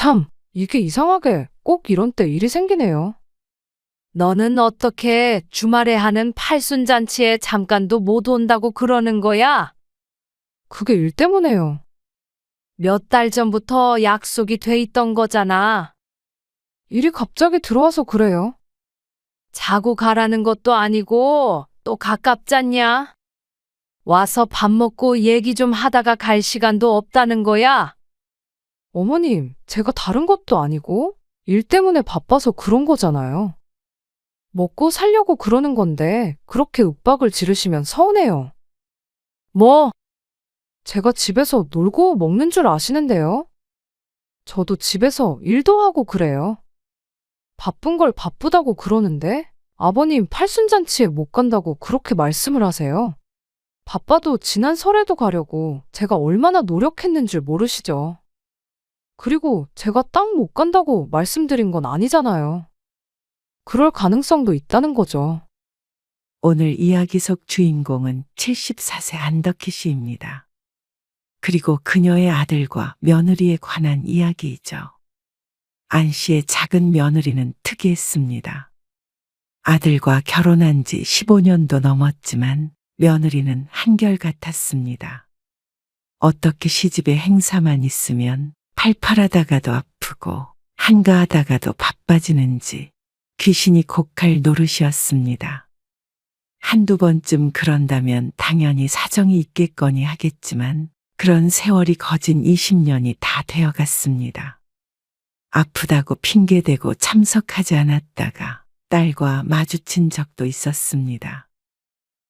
참, 이게 이상하게 꼭 이런 때 일이 생기네요. 너는 어떻게 주말에 하는 팔순잔치에 잠깐도 못 온다고 그러는 거야? 그게 일 때문에요. 몇 달 전부터 약속이 돼 있던 거잖아. 일이 갑자기 들어와서 그래요. 자고 가라는 것도 아니고 또 가깝잖냐? 와서 밥 먹고 얘기 좀 하다가 갈 시간도 없다는 거야? 어머님, 제가 다른 것도 아니고 일 때문에 바빠서 그런 거잖아요. 먹고 살려고 그러는 건데 그렇게 윽박을 지르시면 서운해요. 뭐? 제가 집에서 놀고 먹는 줄 아시는데요. 저도 집에서 일도 하고 그래요. 바쁜 걸 바쁘다고 그러는데 아버님 팔순잔치에 못 간다고 그렇게 말씀을 하세요. 바빠도 지난 설에도 가려고 제가 얼마나 노력했는 줄 모르시죠. 그리고 제가 딱 못 간다고 말씀드린 건 아니잖아요. 그럴 가능성도 있다는 거죠. 오늘 이야기 속 주인공은 74세 안덕희 씨입니다. 그리고 그녀의 아들과 며느리에 관한 이야기이죠. 안 씨의 작은 며느리는 특이했습니다. 아들과 결혼한 지 15년도 넘었지만 며느리는 한결같았습니다. 어떻게 시집에 행사만 있으면 팔팔하다가도 아프고 한가하다가도 바빠지는지 귀신이 곡할 노릇이었습니다. 한두 번쯤 그런다면 당연히 사정이 있겠거니 하겠지만 그런 세월이 거진 20년이 다 되어갔습니다. 아프다고 핑계대고 참석하지 않았다가 딸과 마주친 적도 있었습니다.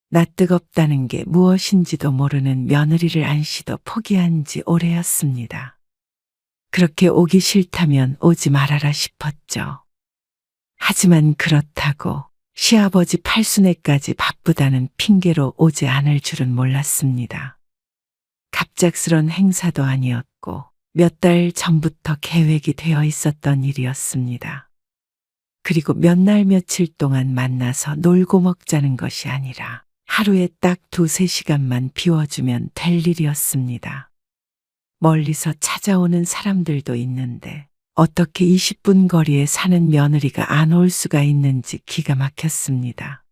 낯뜨겁다는 게 무엇인지도 모르는 며느리를 안 씨도 포기한 지 오래였습니다. 그렇게 오기 싫다면 오지 말아라 싶었죠. 하지만 그렇다고 시아버지 팔순애까지 바쁘다는 핑계로 오지 않을 줄은 몰랐습니다. 갑작스런 행사도 아니었고 몇 달 전부터 계획이 되어 있었던 일이었습니다. 그리고 몇 날 며칠 동안 만나서 놀고 먹자는 것이 아니라 하루에 딱 2~3시간만 비워주면 될 일이었습니다. 멀리서 찾아오는 사람들도 있는데 어떻게 20분 거리에 사는 며느리가 안 올 수가 있는지 기가 막혔습니다.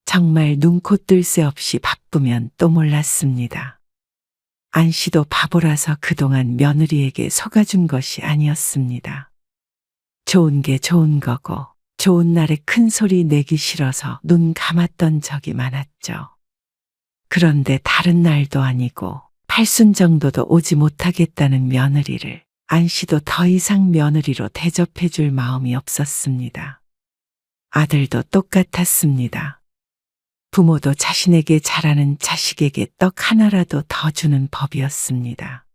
정말 눈코 뜰 새 없이 바쁘면 또 몰랐습니다. 안 씨도 바보라서 그동안 며느리에게 속아준 것이 아니었습니다. 좋은 게 좋은 거고 좋은 날에 큰 소리 내기 싫어서 눈 감았던 적이 많았죠. 그런데 다른 날도 아니고 팔순 정도도 오지 못하겠다는 며느리를 안 씨도 더 이상 며느리로 대접해 줄 마음이 없었습니다. 아들도 똑같았습니다. 부모도 자신에게 잘하는 자식에게 떡 하나라도 더 주는 법이었습니다.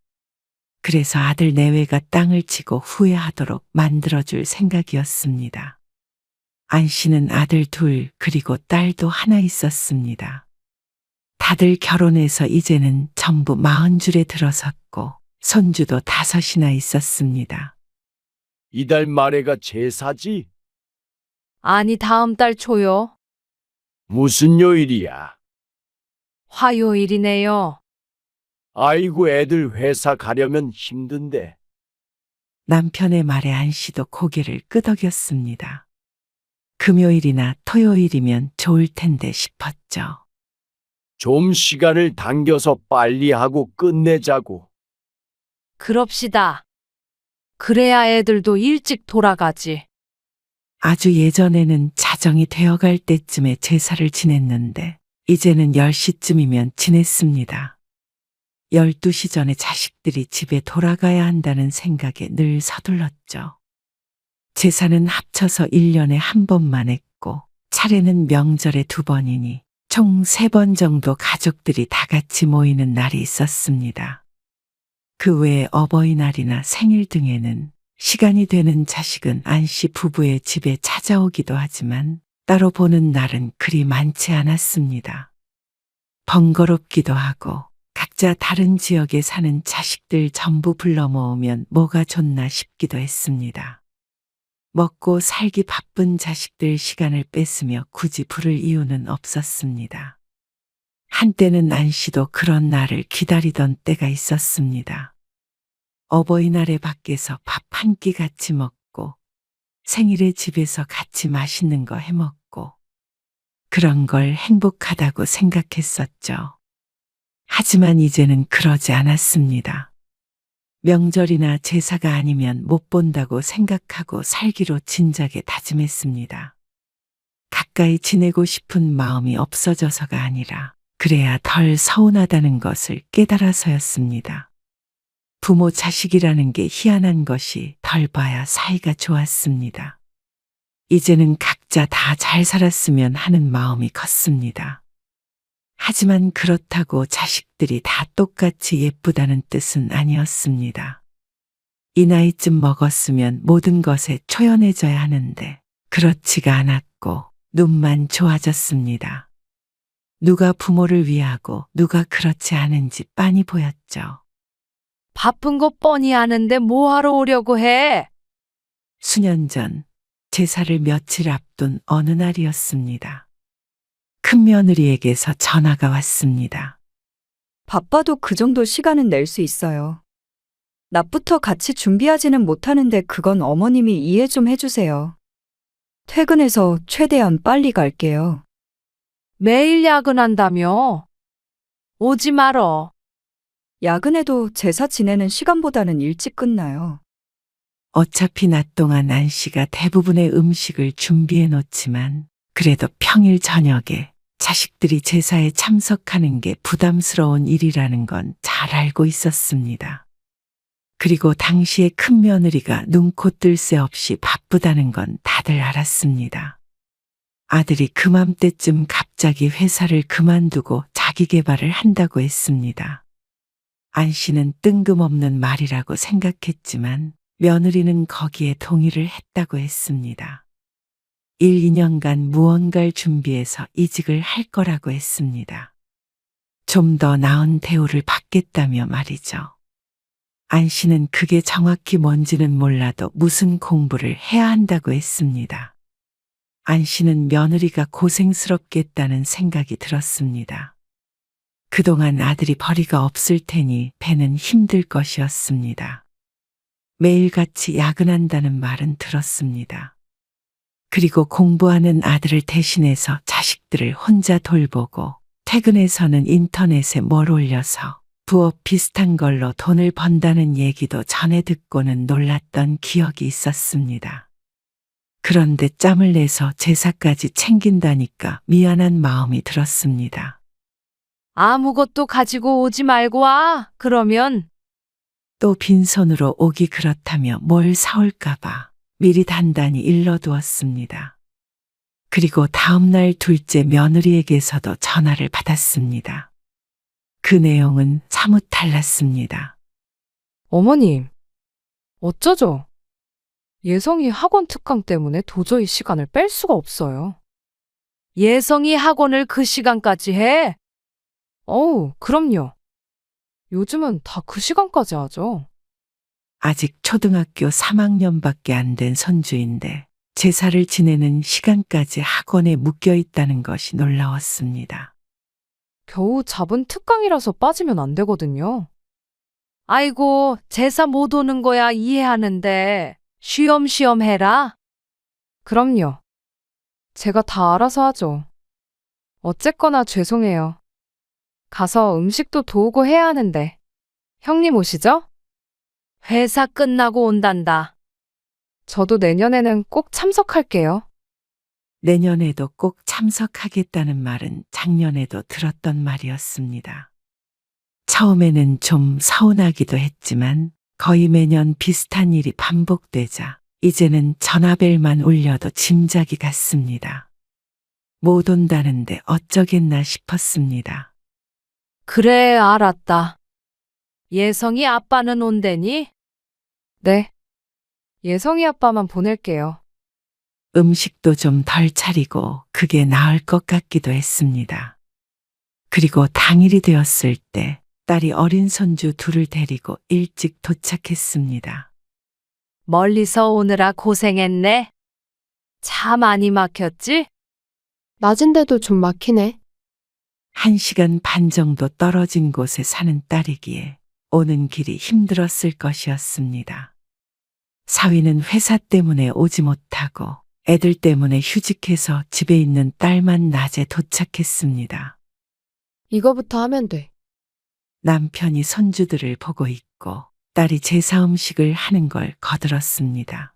그래서 아들 내외가 땅을 치고 후회하도록 만들어줄 생각이었습니다. 안 씨는 아들 둘 그리고 딸도 하나 있었습니다. 다들 결혼해서 이제는 전부 40줄에 들어섰고 손주도 5이나 있었습니다. 이달 말에가 제사지? 아니, 다음 달 초요. 무슨 요일이야? 화요일이네요. 아이고 애들 회사 가려면 힘든데. 남편의 말에 안 씨도 고개를 끄덕였습니다. 금요일이나 토요일이면 좋을 텐데 싶었죠. 좀 시간을 당겨서 빨리 하고 끝내자고. 그럽시다. 그래야 애들도 일찍 돌아가지. 아주 예전에는 자정이 되어갈 때쯤에 제사를 지냈는데 이제는 10시쯤이면 지냈습니다. 12시 전에 자식들이 집에 돌아가야 한다는 생각에 늘 서둘렀죠. 제사는 합쳐서 1년에 1번만 했고 차례는 명절에 2번이니 총 3번 정도 가족들이 다 같이 모이는 날이 있었습니다. 그 외에 어버이날이나 생일 등에는 시간이 되는 자식은 안 씨 부부의 집에 찾아오기도 하지만 따로 보는 날은 그리 많지 않았습니다. 번거롭기도 하고 각자 다른 지역에 사는 자식들 전부 불러 모으면 뭐가 좋나 싶기도 했습니다. 먹고 살기 바쁜 자식들 시간을 뺏으며 굳이 부를 이유는 없었습니다. 한때는 안 씨도 그런 날을 기다리던 때가 있었습니다. 어버이날에 밖에서 밥 한 끼 같이 먹고 생일에 집에서 같이 맛있는 거 해 먹고 그런 걸 행복하다고 생각했었죠. 하지만 이제는 그러지 않았습니다. 명절이나 제사가 아니면 못 본다고 생각하고 살기로 진작에 다짐했습니다. 가까이 지내고 싶은 마음이 없어져서가 아니라 그래야 덜 서운하다는 것을 깨달아서였습니다. 부모 자식이라는 게 희한한 것이 덜 봐야 사이가 좋았습니다. 이제는 각자 다 잘 살았으면 하는 마음이 컸습니다. 하지만 그렇다고 자식들이 다 똑같이 예쁘다는 뜻은 아니었습니다. 이 나이쯤 먹었으면 모든 것에 초연해져야 하는데 그렇지가 않았고 눈만 좋아졌습니다. 누가 부모를 위하고 누가 그렇지 않은지 빤히 보였죠. 바쁜 거 뻔히 아는데 뭐하러 오려고 해? 수년 전 제사를 며칠 앞둔 어느 날이었습니다. 큰며느리에게서 전화가 왔습니다. 바빠도 그 정도 시간은 낼 수 있어요. 낮부터 같이 준비하지는 못하는데 그건 어머님이 이해 좀 해주세요. 퇴근해서 최대한 빨리 갈게요. 매일 야근한다며? 오지 말어. 야근해도 제사 지내는 시간보다는 일찍 끝나요. 어차피 낮 동안 안 씨가 대부분의 음식을 준비해 놓지만 그래도 평일 저녁에 자식들이 제사에 참석하는 게 부담스러운 일이라는 건 잘 알고 있었습니다. 그리고 당시에 큰며느리가 눈코 뜰 새 없이 바쁘다는 건 다들 알았습니다. 아들이 그맘때쯤 갑자기 회사를 그만두고 자기 개발을 한다고 했습니다. 안 씨는 뜬금없는 말이라고 생각했지만 며느리는 거기에 동의를 했다고 했습니다. 1, 2년간 무언가를 준비해서 이직을 할 거라고 했습니다. 좀 더 나은 대우를 받겠다며 말이죠. 안 씨는 그게 정확히 뭔지는 몰라도 무슨 공부를 해야 한다고 했습니다. 안 씨는 며느리가 고생스럽겠다는 생각이 들었습니다. 그동안 아들이 벌이가 없을 테니 배는 힘들 것이었습니다. 매일같이 야근한다는 말은 들었습니다. 그리고 공부하는 아들을 대신해서 자식들을 혼자 돌보고 퇴근해서는 인터넷에 뭘 올려서 부업 비슷한 걸로 돈을 번다는 얘기도 전에 듣고는 놀랐던 기억이 있었습니다. 그런데 짬을 내서 제사까지 챙긴다니까 미안한 마음이 들었습니다. 아무것도 가지고 오지 말고 와. 그러면 또 빈손으로 오기 그렇다며 뭘 사올까봐 미리 단단히 일러두었습니다. 그리고 다음날 둘째 며느리에게서도 전화를 받았습니다. 그 내용은 사뭇 달랐습니다. 어머님, 어쩌죠? 예성이 학원 특강 때문에 도저히 시간을 뺄 수가 없어요. 예성이 학원을 그 시간까지 해? 어우, 그럼요. 요즘은 다 그 시간까지 하죠. 아직 초등학교 3학년밖에 안 된 손주인데 제사를 지내는 시간까지 학원에 묶여 있다는 것이 놀라웠습니다. 겨우 잡은 특강이라서 빠지면 안 되거든요. 아이고, 제사 못 오는 거야 이해하는데 쉬엄쉬엄 해라. 그럼요. 제가 다 알아서 하죠. 어쨌거나 죄송해요. 가서 음식도 도우고 해야 하는데. 형님 오시죠? 회사 끝나고 온단다. 저도 내년에는 꼭 참석할게요. 내년에도 꼭 참석하겠다는 말은 작년에도 들었던 말이었습니다. 처음에는 좀 서운하기도 했지만 거의 매년 비슷한 일이 반복되자 이제는 전화벨만 울려도 짐작이 갔습니다. 못 온다는데 어쩌겠나 싶었습니다. 그래, 알았다. 예성이 아빠는 온대니? 네. 예성이 아빠만 보낼게요. 음식도 좀 덜 차리고 그게 나을 것 같기도 했습니다. 그리고 당일이 되었을 때 딸이 어린 손주 둘을 데리고 일찍 도착했습니다. 멀리서 오느라 고생했네. 차 많이 막혔지? 낮은데도 좀 막히네. 1시간 반 정도 떨어진 곳에 사는 딸이기에 오는 길이 힘들었을 것이었습니다. 사위는 회사 때문에 오지 못하고 애들 때문에 휴직해서 집에 있는 딸만 낮에 도착했습니다. 이거부터 하면 돼. 남편이 손주들을 보고 있고 딸이 제사 음식을 하는 걸 거들었습니다.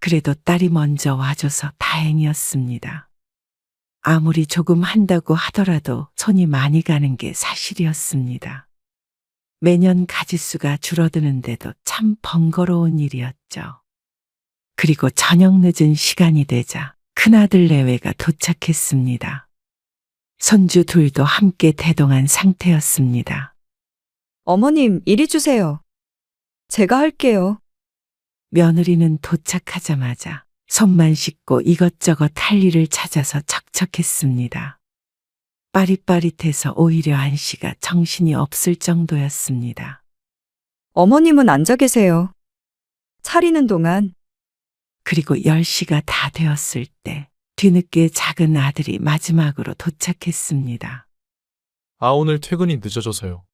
그래도 딸이 먼저 와줘서 다행이었습니다. 아무리 조금 한다고 하더라도 손이 많이 가는 게 사실이었습니다. 매년 가짓수가 줄어드는데도 참 번거로운 일이었죠. 그리고 저녁 늦은 시간이 되자 큰아들 내외가 도착했습니다. 손주 둘도 함께 대동한 상태였습니다. 어머님, 이리 주세요. 제가 할게요. 며느리는 도착하자마자 손만 씻고 이것저것 할 일을 찾아서 척척했습니다. 빠릿빠릿해서 오히려 안씨가 정신이 없을 정도였습니다. 어머님은 앉아 계세요. 차리는 동안 그리고 10시가 다 되었을 때 뒤늦게 작은 아들이 마지막으로 도착했습니다. 아, 오늘 퇴근이 늦어져서요.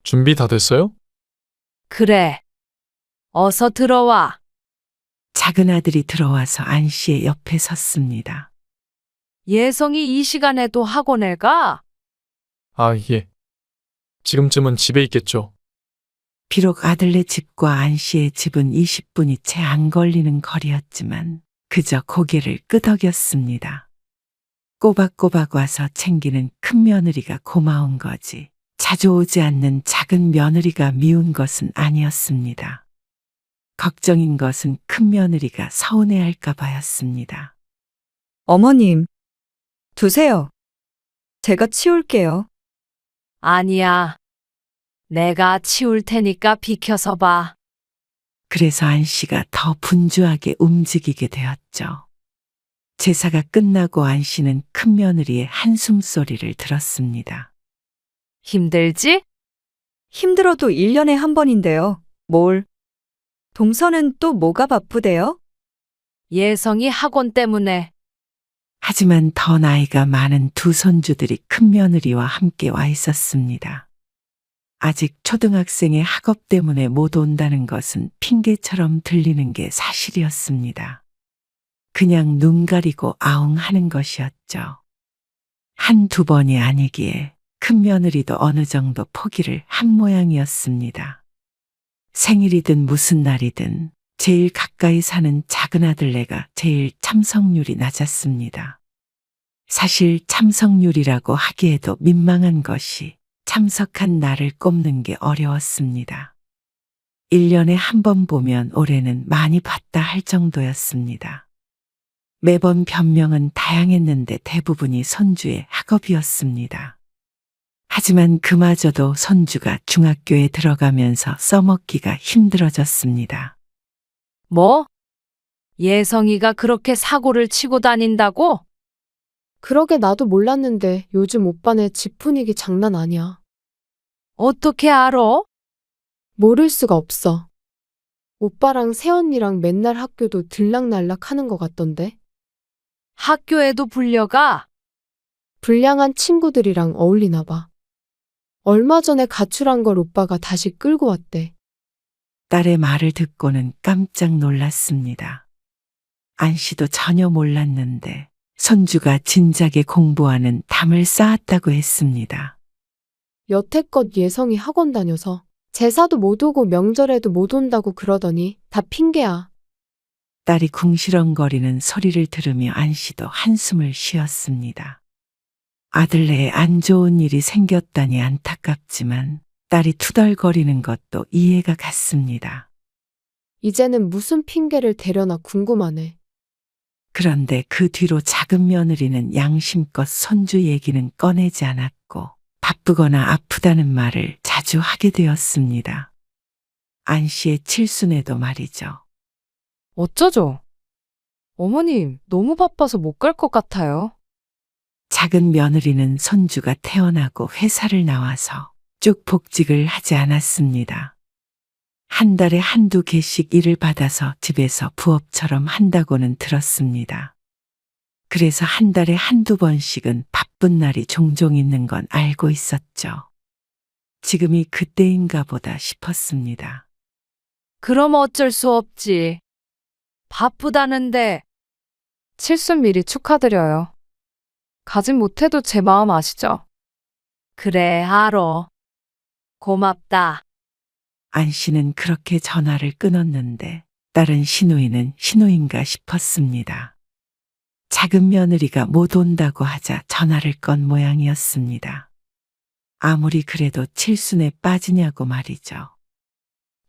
준비 다 됐어요? 그래. 어서 들어와. 작은 아들이 들어와서 안씨의 옆에 섰습니다. 예성이 이 시간에도 학원에 가? 아, 예. 지금쯤은 집에 있겠죠. 비록 아들네 집과 안씨의 집은 20분이 채 안 걸리는 거리였지만 그저 고개를 끄덕였습니다. 꼬박꼬박 와서 챙기는 큰 며느리가 고마운 거지 자주 오지 않는 작은 며느리가 미운 것은 아니었습니다. 걱정인 것은 큰 며느리가 서운해할까 봐였습니다. 어머님, 두세요. 제가 치울게요. 아니야. 내가 치울 테니까 비켜서 봐. 그래서 안씨가 더 분주하게 움직이게 되었죠. 제사가 끝나고 안씨는 큰 며느리의 한숨소리를 들었습니다. 힘들지? 힘들어도 1년에 한 번인데요. 뭘? 동서는 또 뭐가 바쁘대요? 예성이 학원 때문에. 하지만 더 나이가 많은 두 손주들이 큰 며느리와 함께 와 있었습니다. 아직 초등학생의 학업 때문에 못 온다는 것은 핑계처럼 들리는 게 사실이었습니다. 그냥 눈 가리고 아웅하는 것이었죠. 한두 번이 아니기에 큰 며느리도 어느 정도 포기를 한 모양이었습니다. 생일이든 무슨 날이든 제일 가까이 사는 작은 아들네가 제일 참석률이 낮았습니다. 사실 참석률이라고 하기에도 민망한 것이 참석한 날을 꼽는 게 어려웠습니다. 1년에 한 번 보면 올해는 많이 봤다 할 정도였습니다. 매번 변명은 다양했는데 대부분이 손주의 학업이었습니다. 하지만 그마저도 손주가 중학교에 들어가면서 써먹기가 힘들어졌습니다. 뭐? 예성이가 그렇게 사고를 치고 다닌다고? 그러게 나도 몰랐는데 요즘 오빠네 집 분위기 장난 아니야. 어떻게 알아? 모를 수가 없어. 오빠랑 새언니랑 맨날 학교도 들락날락 하는 것 같던데. 학교에도 불려가? 불량한 친구들이랑 어울리나 봐. 얼마 전에 가출한 걸 오빠가 다시 끌고 왔대. 딸의 말을 듣고는 깜짝 놀랐습니다. 안씨도 전혀 몰랐는데 손주가 진작에 공부하는 담을 쌓았다고 했습니다. 여태껏 예성이 학원 다녀서 제사도 못 오고 명절에도 못 온다고 그러더니 다 핑계야. 딸이 궁시렁거리는 소리를 들으며 안씨도 한숨을 쉬었습니다. 아들네에 안 좋은 일이 생겼다니 안타깝지만 딸이 투덜거리는 것도 이해가 갔습니다. 이제는 무슨 핑계를 대려나 궁금하네. 그런데 그 뒤로 작은 며느리는 양심껏 손주 얘기는 꺼내지 않았고 바쁘거나 아프다는 말을 자주 하게 되었습니다. 안씨의 칠순에도 말이죠. 어쩌죠? 어머님, 너무 바빠서 못 갈 것 같아요. 작은 며느리는 손주가 태어나고 회사를 나와서 쭉 복직을 하지 않았습니다. 한 달에 한두 개씩 일을 받아서 집에서 부업처럼 한다고는 들었습니다. 그래서 한 달에 한두 번씩은 바쁜 날이 종종 있는 건 알고 있었죠. 지금이 그때인가 보다 싶었습니다. 그럼 어쩔 수 없지. 바쁘다는데. 칠순 미리 축하드려요. 가진 못해도 제 마음 아시죠? 그래, 알어. 고맙다. 안 씨는 그렇게 전화를 끊었는데 다른 시누이는 시누인가 싶었습니다. 작은 며느리가 못 온다고 하자 전화를 건 모양이었습니다. 아무리 그래도 칠순에 빠지냐고 말이죠.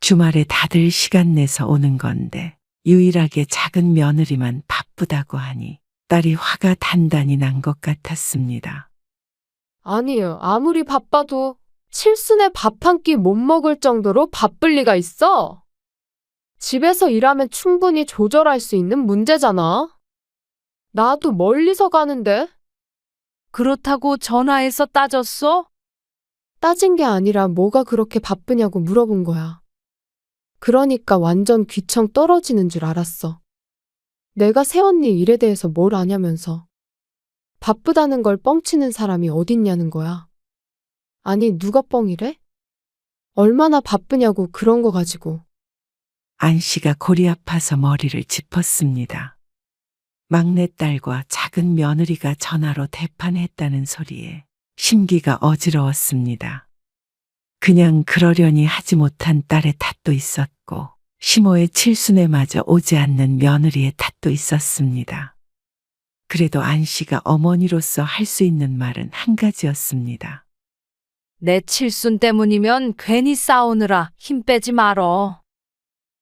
주말에 다들 시간 내서 오는 건데 유일하게 작은 며느리만 바쁘다고 하니 딸이 화가 단단히 난 것 같았습니다. 아니요, 아무리 바빠도 칠순에 밥 한 끼 못 먹을 정도로 바쁠 리가 있어? 집에서 일하면 충분히 조절할 수 있는 문제잖아. 나도 멀리서 가는데 그렇다고 전화해서 따졌어? 따진 게 아니라 뭐가 그렇게 바쁘냐고 물어본 거야. 그러니까 완전 귀청 떨어지는 줄 알았어. 내가 새언니 일에 대해서 뭘 아냐면서. 바쁘다는 걸 뻥치는 사람이 어딨냐는 거야. 아니, 누가 뻥이래? 얼마나 바쁘냐고 그런 거 가지고. 안 씨가 골이 아파서 머리를 짚었습니다. 막내딸과 작은 며느리가 전화로 대판했다는 소리에 심기가 어지러웠습니다. 그냥 그러려니 하지 못한 딸의 탓도 있었고 시모의 칠순에마저 오지 않는 며느리의 탓도 있었습니다. 그래도 안 씨가 어머니로서 할 수 있는 말은 한 가지였습니다. 내 칠순 때문이면 괜히 싸우느라 힘 빼지 말어.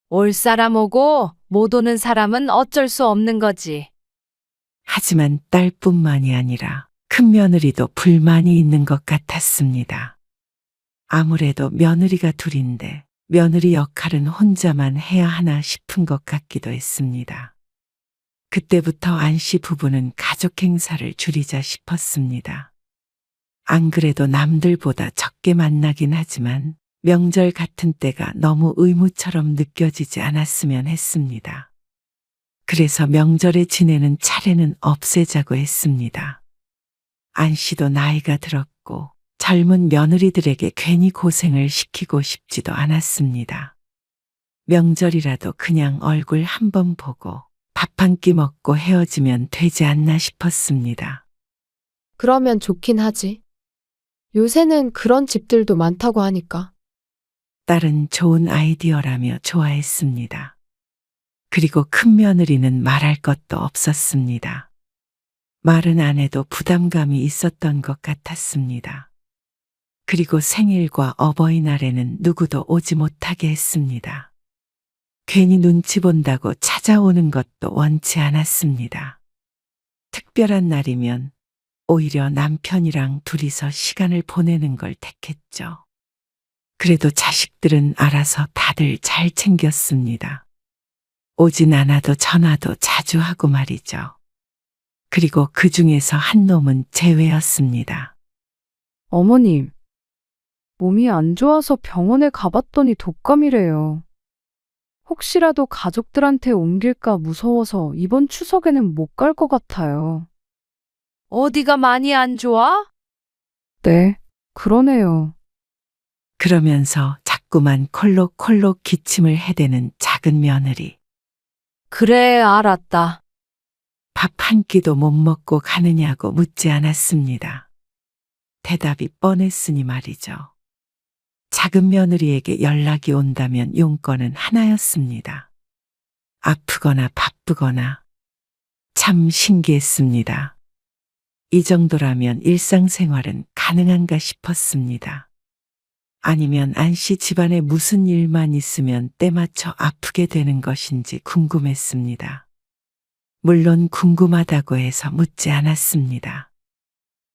올 사람 오고 못 오는 사람은 어쩔 수 없는 거지. 하지만 딸뿐만이 아니라 큰 며느리도 불만이 있는 것 같았습니다. 아무래도 며느리가 둘인데 며느리 역할은 혼자만 해야 하나 싶은 것 같기도 했습니다. 그때부터 안 씨 부부는 가족 행사를 줄이자 싶었습니다. 안 그래도 남들보다 적게 만나긴 하지만 명절 같은 때가 너무 의무처럼 느껴지지 않았으면 했습니다. 그래서 명절에 지내는 차례는 없애자고 했습니다. 안 씨도 나이가 들었고 젊은 며느리들에게 괜히 고생을 시키고 싶지도 않았습니다. 명절이라도 그냥 얼굴 한번 보고 밥 한 끼 먹고 헤어지면 되지 않나 싶었습니다. 그러면 좋긴 하지. 요새는 그런 집들도 많다고 하니까. 딸은 좋은 아이디어라며 좋아했습니다. 그리고 큰 며느리는 말할 것도 없었습니다. 말은 안 해도 부담감이 있었던 것 같았습니다. 그리고 생일과 어버이날에는 누구도 오지 못하게 했습니다. 괜히 눈치 본다고 찾아오는 것도 원치 않았습니다. 특별한 날이면 오히려 남편이랑 둘이서 시간을 보내는 걸 택했죠. 그래도 자식들은 알아서 다들 잘 챙겼습니다. 오진 않아도 전화도 자주 하고 말이죠. 그리고 그 중에서 한 놈은 제외였습니다. 어머님, 몸이 안 좋아서 병원에 가봤더니 독감이래요. 혹시라도 가족들한테 옮길까 무서워서 이번 추석에는 못 갈 것 같아요. 어디가 많이 안 좋아? 네, 그러네요. 그러면서 자꾸만 콜록콜록 기침을 해대는 작은 며느리. 그래, 알았다. 밥 한 끼도 못 먹고 가느냐고 묻지 않았습니다. 대답이 뻔했으니 말이죠. 작은 며느리에게 연락이 온다면 용건은 하나였습니다. 아프거나 바쁘거나. 참 신기했습니다. 이 정도라면 일상생활은 가능한가 싶었습니다. 아니면 안 씨 집안에 무슨 일만 있으면 때맞춰 아프게 되는 것인지 궁금했습니다. 물론 궁금하다고 해서 묻지 않았습니다.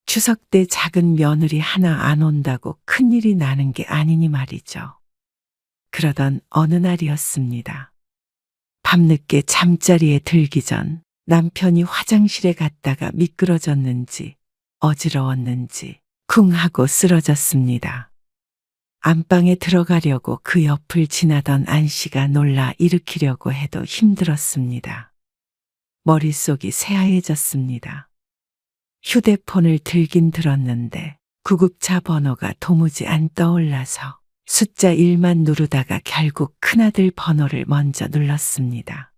추석 때 작은 며느리 하나 안 온다고 큰일이 나는 게 아니니 말이죠. 그러던 어느 날이었습니다. 밤늦게 잠자리에 들기 전 남편이 화장실에 갔다가 미끄러졌는지 어지러웠는지 쿵 하고 쓰러졌습니다. 안방에 들어가려고 그 옆을 지나던 안 씨가 놀라 일으키려고 해도 힘들었습니다. 머릿속이 새하얘졌습니다. 휴대폰을 들긴 들었는데 구급차 번호가 도무지 안 떠올라서 숫자 1만 누르다가 결국 큰아들 번호를 먼저 눌렀습니다.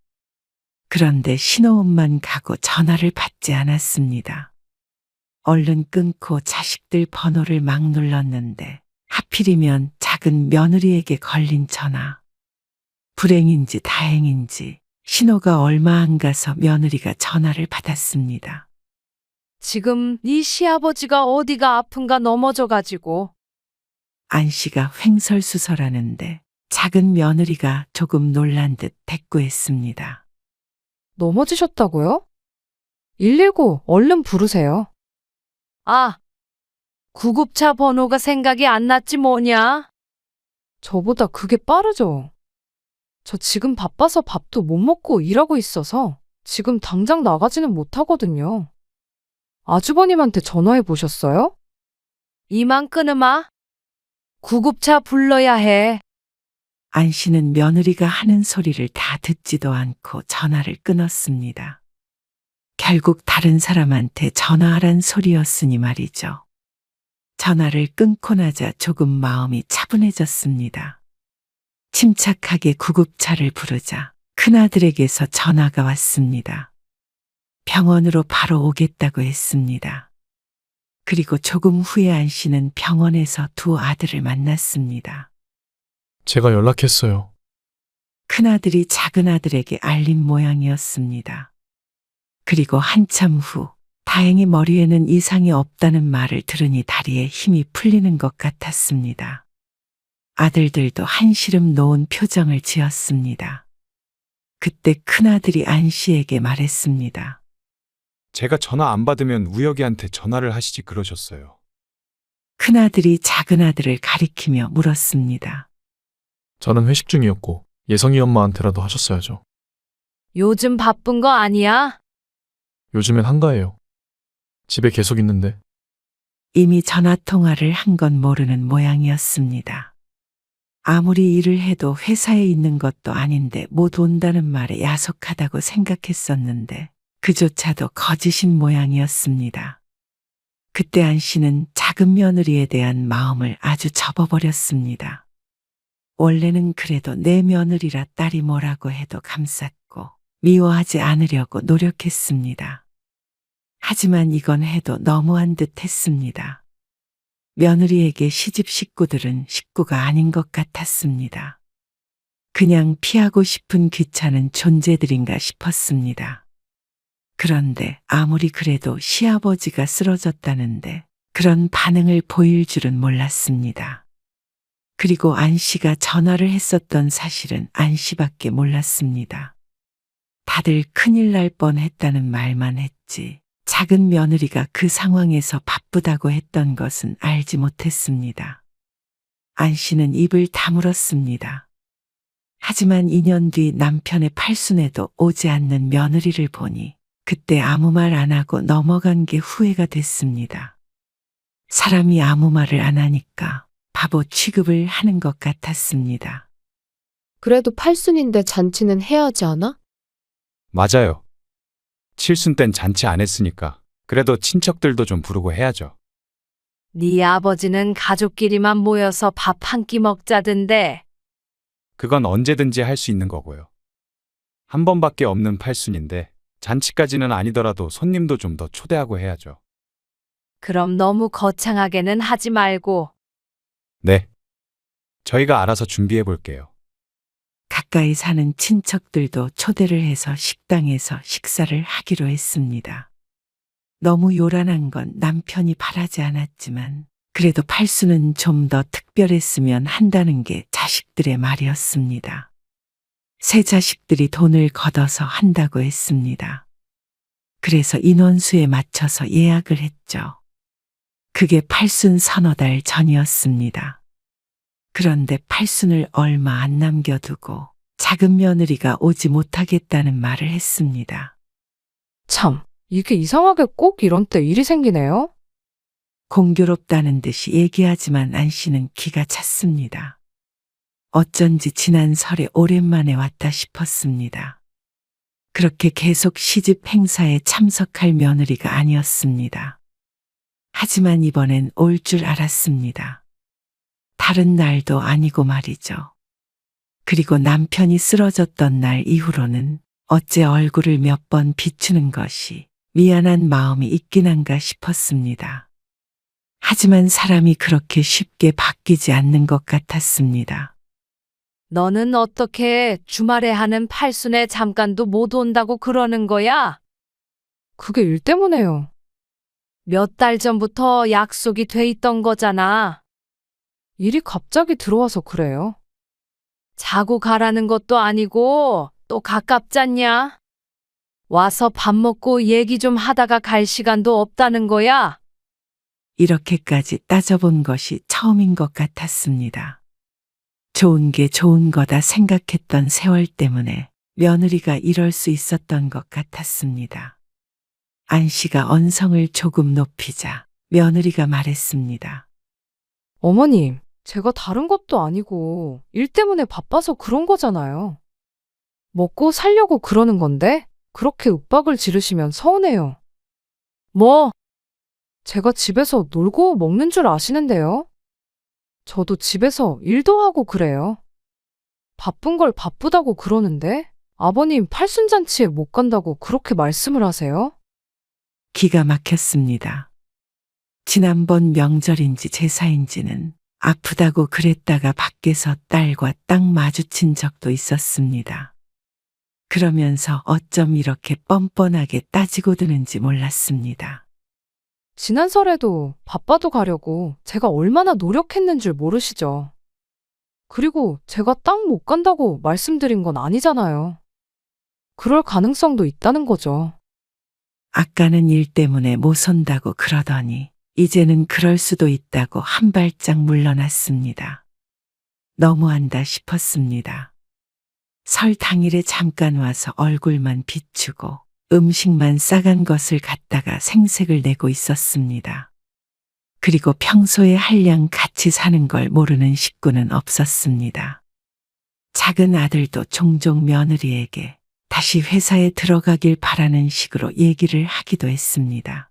그런데 신호음만 가고 전화를 받지 않았습니다. 얼른 끊고 자식들 번호를 막 눌렀는데 하필이면 작은 며느리에게 걸린 전화. 불행인지 다행인지 신호가 얼마 안 가서 며느리가 전화를 받았습니다. 지금 네 시아버지가 어디가 아픈가 넘어져가지고. 안 씨가 횡설수설하는데 작은 며느리가 조금 놀란 듯 대꾸했습니다. 넘어지셨다고요? 119 얼른 부르세요. 아, 구급차 번호가 생각이 안 났지 뭐냐? 저보다 그게 빠르죠. 저 지금 바빠서 밥도 못 먹고 일하고 있어서 지금 당장 나가지는 못하거든요. 아주버님한테 전화해 보셨어요? 이만 끊으마. 구급차 불러야 해. 안 씨는 며느리가 하는 소리를 다 듣지도 않고 전화를 끊었습니다. 결국 다른 사람한테 전화하란 소리였으니 말이죠. 전화를 끊고 나자 조금 마음이 차분해졌습니다. 침착하게 구급차를 부르자 큰아들에게서 전화가 왔습니다. 병원으로 바로 오겠다고 했습니다. 그리고 조금 후에 안 씨는 병원에서 두 아들을 만났습니다. 제가 연락했어요. 큰아들이 작은아들에게 알린 모양이었습니다. 그리고 한참 후 다행히 머리에는 이상이 없다는 말을 들으니 다리에 힘이 풀리는 것 같았습니다. 아들들도 한시름 놓은 표정을 지었습니다. 그때 큰아들이 안 씨에게 말했습니다. 제가 전화 안 받으면 우혁이한테 전화를 하시지 그러셨어요. 큰아들이 작은아들을 가리키며 물었습니다. 저는 회식 중이었고 예성이 엄마한테라도 하셨어야죠. 요즘 바쁜 거 아니야? 요즘엔 한가해요. 집에 계속 있는데. 이미 전화통화를 한 건 모르는 모양이었습니다. 아무리 일을 해도 회사에 있는 것도 아닌데 못 온다는 말에 야속하다고 생각했었는데 그조차도 거짓인 모양이었습니다. 그때 안 씨는 작은 며느리에 대한 마음을 아주 접어버렸습니다. 원래는 그래도 내 며느리라 딸이 뭐라고 해도 감쌌고 미워하지 않으려고 노력했습니다. 하지만 이건 해도 너무한 듯 했습니다. 며느리에게 시집 식구들은 식구가 아닌 것 같았습니다. 그냥 피하고 싶은 귀찮은 존재들인가 싶었습니다. 그런데 아무리 그래도 시아버지가 쓰러졌다는데 그런 반응을 보일 줄은 몰랐습니다. 그리고 안 씨가 전화를 했었던 사실은 안 씨밖에 몰랐습니다. 다들 큰일 날 뻔했다는 말만 했지 작은 며느리가 그 상황에서 바쁘다고 했던 것은 알지 못했습니다. 안 씨는 입을 다물었습니다. 하지만 2년 뒤 남편의 팔순에도 오지 않는 며느리를 보니 그때 아무 말 안 하고 넘어간 게 후회가 됐습니다. 사람이 아무 말을 안 하니까 바보 취급을 하는 것 같았습니다. 그래도 팔순인데 잔치는 해야 하지 않아? 맞아요. 칠순 땐 잔치 안 했으니까 그래도 친척들도 좀 부르고 해야죠. 네 아버지는 가족끼리만 모여서 밥 한 끼 먹자던데. 그건 언제든지 할 수 있는 거고요. 한 번밖에 없는 팔순인데 잔치까지는 아니더라도 손님도 좀 더 초대하고 해야죠. 그럼 너무 거창하게는 하지 말고. 네. 저희가 알아서 준비해 볼게요. 가까이 사는 친척들도 초대를 해서 식당에서 식사를 하기로 했습니다. 너무 요란한 건 남편이 바라지 않았지만 그래도 팔순은 좀 더 특별했으면 한다는 게 자식들의 말이었습니다. 새 자식들이 돈을 걷어서 한다고 했습니다. 그래서 인원수에 맞춰서 예약을 했죠. 그게 팔순 서너 달 전이었습니다. 그런데 팔순을 얼마 안 남겨두고 작은 며느리가 오지 못하겠다는 말을 했습니다. 참, 이게 이상하게 꼭 이런 때 일이 생기네요. 공교롭다는 듯이 얘기하지만 안 씨는 기가 찼습니다. 어쩐지 지난 설에 오랜만에 왔다 싶었습니다. 그렇게 계속 시집 행사에 참석할 며느리가 아니었습니다. 하지만 이번엔 올 줄 알았습니다. 다른 날도 아니고 말이죠. 그리고 남편이 쓰러졌던 날 이후로는 어째 얼굴을 몇 번 비추는 것이 미안한 마음이 있긴 한가 싶었습니다. 하지만 사람이 그렇게 쉽게 바뀌지 않는 것 같았습니다. 너는 어떻게 주말에 하는 팔순에 잠깐도 못 온다고 그러는 거야? 그게 일 때문에요. 몇 달 전부터 약속이 돼 있던 거잖아. 일이 갑자기 들어와서 그래요. 자고 가라는 것도 아니고 또 가깝잖냐? 와서 밥 먹고 얘기 좀 하다가 갈 시간도 없다는 거야. 이렇게까지 따져본 것이 처음인 것 같았습니다. 좋은 게 좋은 거다 생각했던 세월 때문에 며느리가 이럴 수 있었던 것 같았습니다. 안 씨가 언성을 조금 높이자 며느리가 말했습니다. 어머님, 제가 다른 것도 아니고 일 때문에 바빠서 그런 거잖아요. 먹고 살려고 그러는 건데 그렇게 윽박을 지르시면 서운해요. 뭐? 제가 집에서 놀고 먹는 줄 아시는데요? 저도 집에서 일도 하고 그래요. 바쁜 걸 바쁘다고 그러는데 아버님 팔순잔치에 못 간다고 그렇게 말씀을 하세요? 기가 막혔습니다. 지난번 명절인지 제사인지는 아프다고 그랬다가 밖에서 딸과 딱 마주친 적도 있었습니다. 그러면서 어쩜 이렇게 뻔뻔하게 따지고 드는지 몰랐습니다. 지난 설에도 바빠도 가려고 제가 얼마나 노력했는 줄 모르시죠? 그리고 제가 딱 못 간다고 말씀드린 건 아니잖아요. 그럴 가능성도 있다는 거죠. 아까는 일 때문에 못 온다고 그러더니 이제는 그럴 수도 있다고 한 발짝 물러났습니다. 너무한다 싶었습니다. 설 당일에 잠깐 와서 얼굴만 비추고 음식만 싸간 것을 갖다가 생색을 내고 있었습니다. 그리고 평소에 한량 같이 사는 걸 모르는 식구는 없었습니다. 작은 아들도 종종 며느리에게 다시 회사에 들어가길 바라는 식으로 얘기를 하기도 했습니다.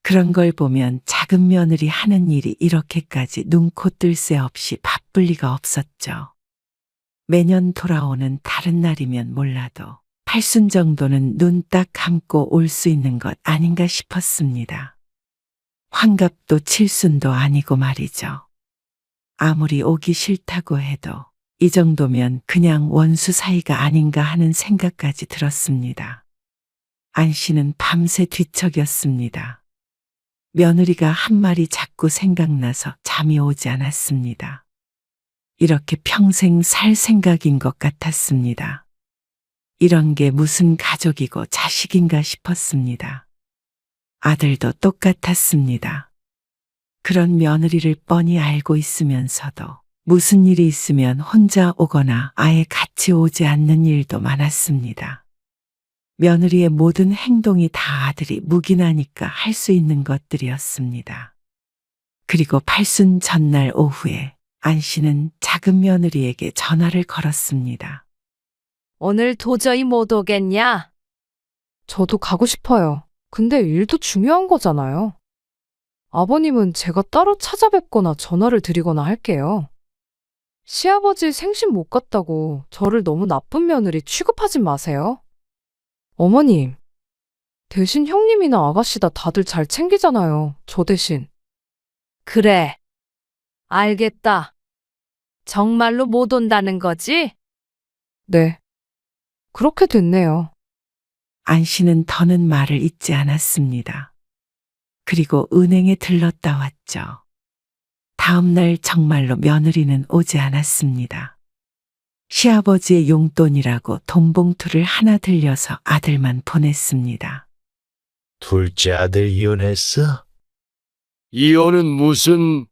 그런 걸 보면 작은 며느리 하는 일이 이렇게까지 눈코 뜰 새 없이 바쁠 리가 없었죠. 매년 돌아오는 다른 날이면 몰라도 팔순 정도는 눈 딱 감고 올 수 있는 것 아닌가 싶었습니다. 환갑도 칠순도 아니고 말이죠. 아무리 오기 싫다고 해도 이 정도면 그냥 원수 사이가 아닌가 하는 생각까지 들었습니다. 안 씨는 밤새 뒤척였습니다. 며느리가 한 말이 자꾸 생각나서 잠이 오지 않았습니다. 이렇게 평생 살 생각인 것 같았습니다. 이런 게 무슨 가족이고 자식인가 싶었습니다. 아들도 똑같았습니다. 그런 며느리를 뻔히 알고 있으면서도 무슨 일이 있으면 혼자 오거나 아예 같이 오지 않는 일도 많았습니다. 며느리의 모든 행동이 다 아들이 묵인하니까 할 수 있는 것들이었습니다. 그리고 팔순 전날 오후에 안 씨는 작은 며느리에게 전화를 걸었습니다. 오늘 도저히 못 오겠냐? 저도 가고 싶어요. 근데 일도 중요한 거잖아요. 아버님은 제가 따로 찾아뵙거나 전화를 드리거나 할게요. 시아버지 생신 못 갔다고 저를 너무 나쁜 며느리 취급하지 마세요. 어머님, 대신 형님이나 아가씨다 다들 잘 챙기잖아요. 저 대신. 그래. 알겠다. 정말로 못 온다는 거지? 네. 그렇게 됐네요. 안 씨는 더는 말을 잇지 않았습니다. 그리고 은행에 들렀다 왔죠. 다음 날 정말로 며느리는 오지 않았습니다. 시아버지의 용돈이라고 돈봉투를 하나 들려서 아들만 보냈습니다. 둘째 아들 이혼했어? 이혼은 무슨...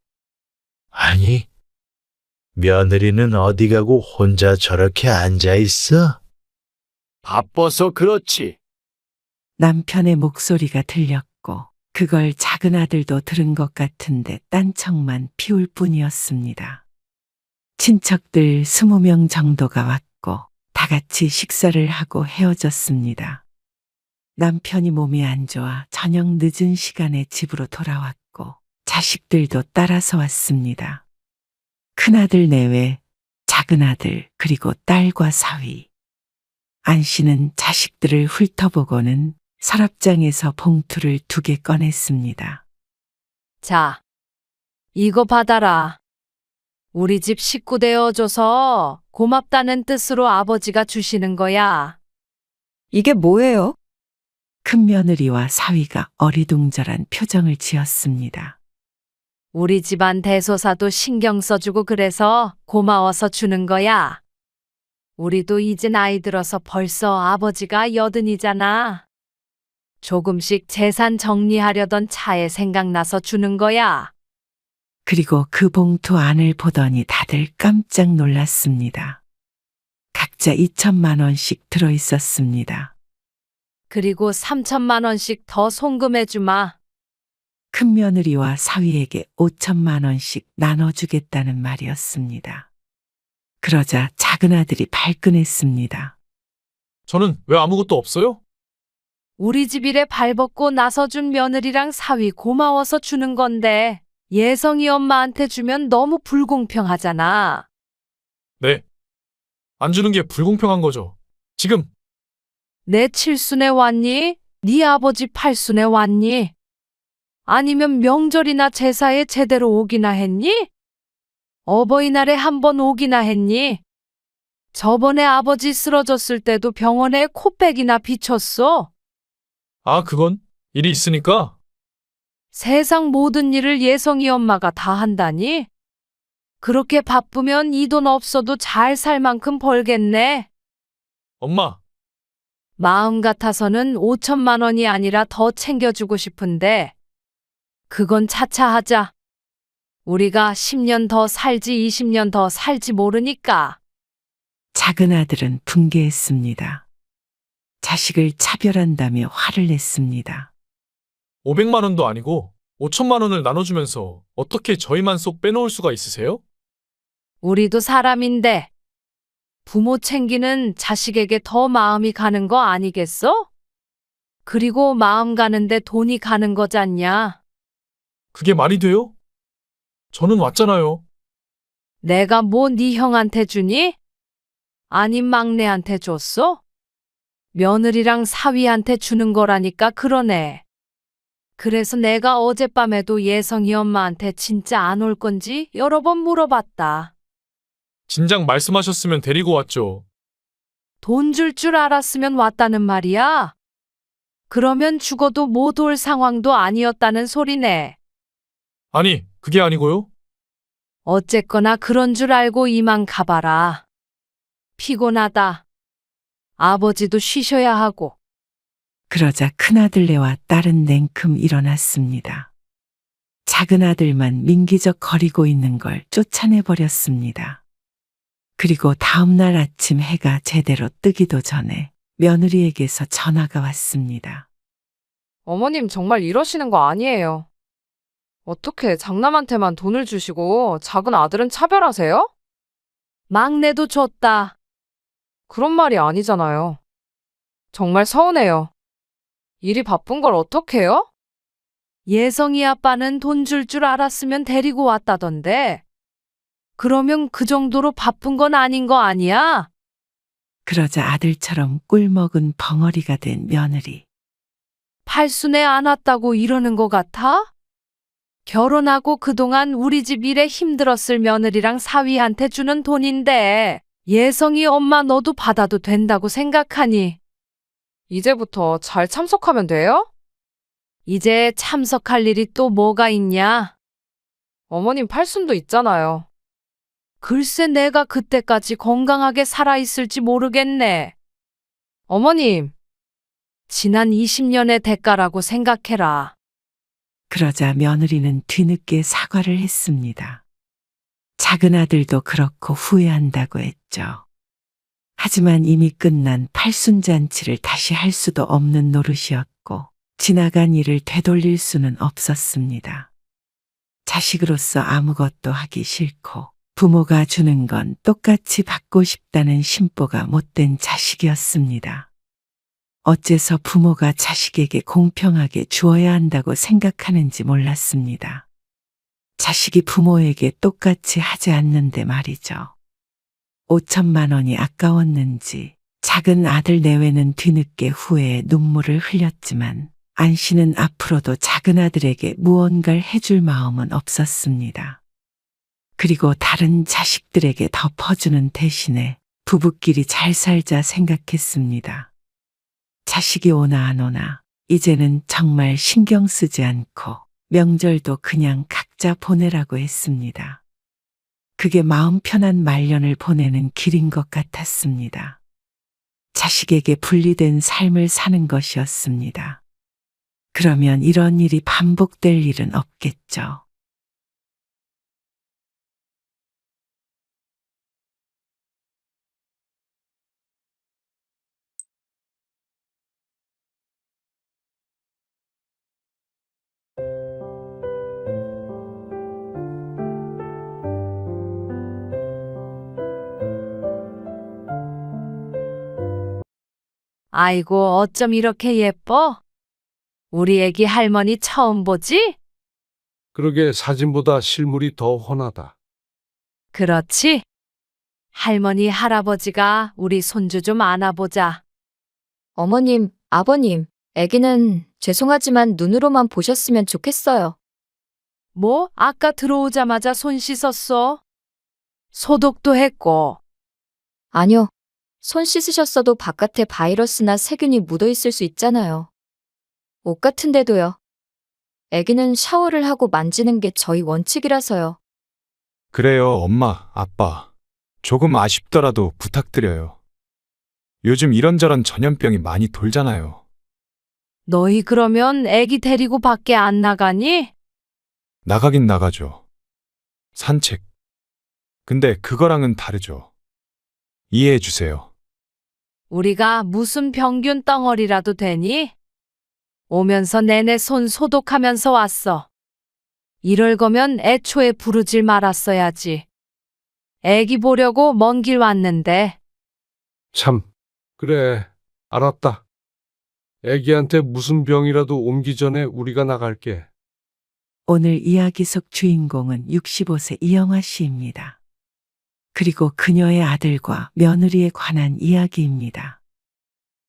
아니, 며느리는 어디 가고 혼자 저렇게 앉아 있어? 바빠서 그렇지. 남편의 목소리가 들렸고 그걸 작은 아들도 들은 것 같은데 딴청만 피울 뿐이었습니다. 친척들 20명 정도가 왔고 다 같이 식사를 하고 헤어졌습니다. 남편이 몸이 안 좋아 저녁 늦은 시간에 집으로 돌아왔고 자식들도 따라서 왔습니다. 큰아들 내외, 작은아들, 그리고 딸과 사위. 안 씨는 자식들을 훑어보고는 서랍장에서 봉투를 2개 꺼냈습니다. 자, 이거 받아라. 우리 집 식구 되어줘서 고맙다는 뜻으로 아버지가 주시는 거야. 이게 뭐예요? 큰며느리와 사위가 어리둥절한 표정을 지었습니다. 우리 집안 대소사도 신경 써주고 그래서 고마워서 주는 거야. 우리도 이제 나이 들어서 벌써 아버지가 80이잖아. 조금씩 재산 정리하려던 차에 생각나서 주는 거야. 그리고 그 봉투 안을 보더니 다들 깜짝 놀랐습니다. 각자 2천만 원씩 들어 있었습니다. 그리고 3천만 원씩 더 송금해주마. 큰며느리와 사위에게 5천만 원씩 나눠주겠다는 말이었습니다. 그러자 작은아들이 발끈했습니다. 저는 왜 아무것도 없어요? 우리 집 일에 발벗고 나서준 며느리랑 사위 고마워서 주는 건데 예성이 엄마한테 주면 너무 불공평하잖아. 네. 안 주는 게 불공평한 거죠. 지금 내 칠순에 왔니? 네 아버지 팔순에 왔니? 아니면 명절이나 제사에 제대로 오기나 했니? 어버이날에 한 번 오기나 했니? 저번에 아버지 쓰러졌을 때도 병원에 코백이나 비쳤어. 아, 그건 일이 있으니까. 세상 모든 일을 예성이 엄마가 다 한다니? 그렇게 바쁘면 이 돈 없어도 잘 살 만큼 벌겠네. 엄마, 마음 같아서는 5천만 원이 아니라 더 챙겨주고 싶은데 그건 차차 하자. 우리가 10년 더 살지 20년 더 살지 모르니까. 작은아들은 분개했습니다. 자식을 차별한다며 화를 냈습니다. 500만 원도 아니고 5천만 원을 나눠주면서 어떻게 저희만 쏙 빼놓을 수가 있으세요? 우리도 사람인데 부모 챙기는 자식에게 더 마음이 가는 거 아니겠어? 그리고 마음 가는데 돈이 가는 거잖냐. 그게 말이 돼요? 저는 왔잖아요. 내가 뭐 네 형한테 주니? 아님 막내한테 줬어? 며느리랑 사위한테 주는 거라니까 그러네. 그래서 내가 어젯밤에도 예성이 엄마한테 진짜 안 올 건지 여러 번 물어봤다. 진작 말씀하셨으면 데리고 왔죠. 돈 줄 줄 알았으면 왔다는 말이야? 그러면 죽어도 못 올 상황도 아니었다는 소리네. 아니, 그게 아니고요. 어쨌거나 그런 줄 알고 이만 가봐라. 피곤하다. 아버지도 쉬셔야 하고. 그러자 큰아들네와 딸은 냉큼 일어났습니다. 작은아들만 민기적 거리고 있는 걸 쫓아내버렸습니다. 그리고 다음날 아침 해가 제대로 뜨기도 전에 며느리에게서 전화가 왔습니다. 어머님 정말 이러시는 거 아니에요. 어떻게 장남한테만 돈을 주시고 작은 아들은 차별하세요? 막내도 줬다. 그런 말이 아니잖아요. 정말 서운해요. 일이 바쁜 걸 어떡해요? 예성이 아빠는 돈 줄 줄 알았으면 데리고 왔다던데. 그러면 그 정도로 바쁜 건 아닌 거 아니야? 그러자 아들처럼 꿀먹은 벙어리가 된 며느리. 팔순에 안 왔다고 이러는 거 같아? 결혼하고 그동안 우리 집 일에 힘들었을 며느리랑 사위한테 주는 돈인데 예성이 엄마 너도 받아도 된다고 생각하니? 이제부터 잘 참석하면 돼요? 이제 참석할 일이 또 뭐가 있냐? 어머님 팔순도 있잖아요. 글쎄 내가 그때까지 건강하게 살아있을지 모르겠네. 어머님, 지난 20년의 대가라고 생각해라. 그러자 며느리는 뒤늦게 사과를 했습니다. 작은 아들도 그렇고 후회한다고 했죠. 하지만 이미 끝난 팔순잔치를 다시 할 수도 없는 노릇이었고 지나간 일을 되돌릴 수는 없었습니다. 자식으로서 아무것도 하기 싫고 부모가 주는 건 똑같이 받고 싶다는 심보가 못된 자식이었습니다. 어째서 부모가 자식에게 공평하게 주어야 한다고 생각하는지 몰랐습니다. 자식이 부모에게 똑같이 하지 않는데 말이죠. 5천만 원이 아까웠는지 작은 아들 내외는 뒤늦게 후회에 눈물을 흘렸지만 안 씨는 앞으로도 작은 아들에게 무언가를 해줄 마음은 없었습니다. 그리고 다른 자식들에게 덮어주는 대신에 부부끼리 잘 살자 생각했습니다. 자식이 오나 안 오나 이제는 정말 신경 쓰지 않고 명절도 그냥 각자 보내라고 했습니다. 그게 마음 편한 말년을 보내는 길인 것 같았습니다. 자식에게 분리된 삶을 사는 것이었습니다. 그러면 이런 일이 반복될 일은 없겠죠. 아이고, 어쩜 이렇게 예뻐? 우리 애기 할머니 처음 보지? 그러게 사진보다 실물이 더 훤하다. 그렇지? 할머니, 할아버지가 우리 손주 좀 안아보자. 어머님, 아버님, 아기는 죄송하지만 눈으로만 보셨으면 좋겠어요. 뭐, 아까 들어오자마자 손 씻었어? 소독도 했고. 아니요. 손 씻으셨어도 바깥에 바이러스나 세균이 묻어 있을 수 있잖아요. 옷 같은데도요. 아기는 샤워를 하고 만지는 게 저희 원칙이라서요. 그래요, 엄마, 아빠. 조금 아쉽더라도 부탁드려요. 요즘 이런저런 전염병이 많이 돌잖아요. 너희 그러면 애기 데리고 밖에 안 나가니? 나가긴 나가죠. 산책. 근데 그거랑은 다르죠. 이해해 주세요. 우리가 무슨 병균 덩어리라도 되니? 오면서 내내 손 소독하면서 왔어. 이럴 거면 애초에 부르질 말았어야지. 애기 보려고 먼 길 왔는데. 참, 그래, 알았다. 애기한테 무슨 병이라도 옮기 전에 우리가 나갈게. 오늘 이야기 속 주인공은 65세 이영화 씨입니다. 그리고 그녀의 아들과 며느리에 관한 이야기입니다.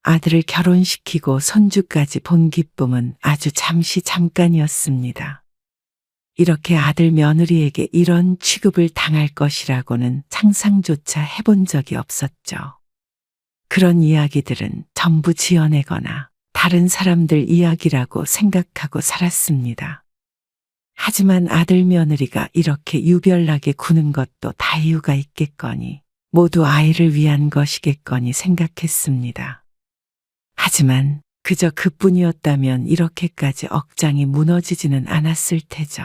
아들을 결혼시키고 손주까지 본 기쁨은 아주 잠깐이었습니다. 이렇게 아들 며느리에게 이런 취급을 당할 것이라고는 상상조차 해본 적이 없었죠. 그런 이야기들은 전부 지어내거나 다른 사람들 이야기라고 생각하고 살았습니다. 하지만 아들 며느리가 이렇게 유별나게 구는 것도 다 이유가 있겠거니 모두 아이를 위한 것이겠거니 생각했습니다. 하지만 그저 그뿐이었다면 이렇게까지 억장이 무너지지는 않았을 테죠.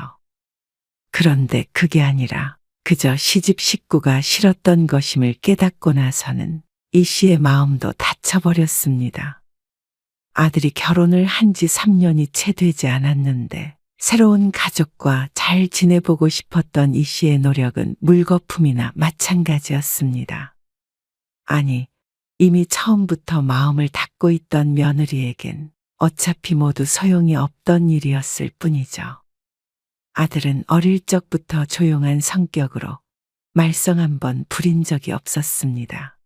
그런데 그게 아니라 그저 시집 식구가 싫었던 것임을 깨닫고 나서는 이 씨의 마음도 닫혀버렸습니다. 아들이 결혼을 한 지 3년이 채 되지 않았는데 새로운 가족과 잘 지내보고 싶었던 이 씨의 노력은 물거품이나 마찬가지였습니다. 아니, 이미 처음부터 마음을 닫고 있던 며느리에겐 어차피 모두 소용이 없던 일이었을 뿐이죠. 아들은 어릴 적부터 조용한 성격으로 말썽 한 번 부린 적이 없었습니다.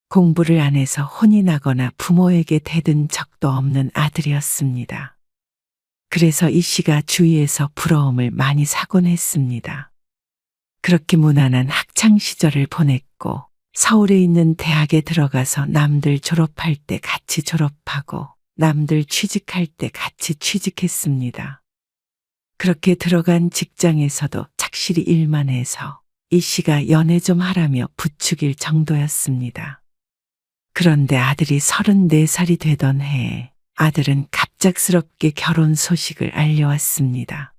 공부를 안 해서 혼이 나거나 부모에게 대든 적도 없는 아들이었습니다. 그래서 이 씨가 주위에서 부러움을 많이 사곤 했습니다. 그렇게 무난한 학창 시절을 보냈고 서울에 있는 대학에 들어가서 남들 졸업할 때 같이 졸업하고 남들 취직할 때 같이 취직했습니다. 그렇게 들어간 직장에서도 착실히 일만 해서 이 씨가 연애 좀 하라며 부추길 정도였습니다. 그런데 아들이 34살이 되던 해에 아들은 갑작스럽게 결혼 소식을 알려왔습니다.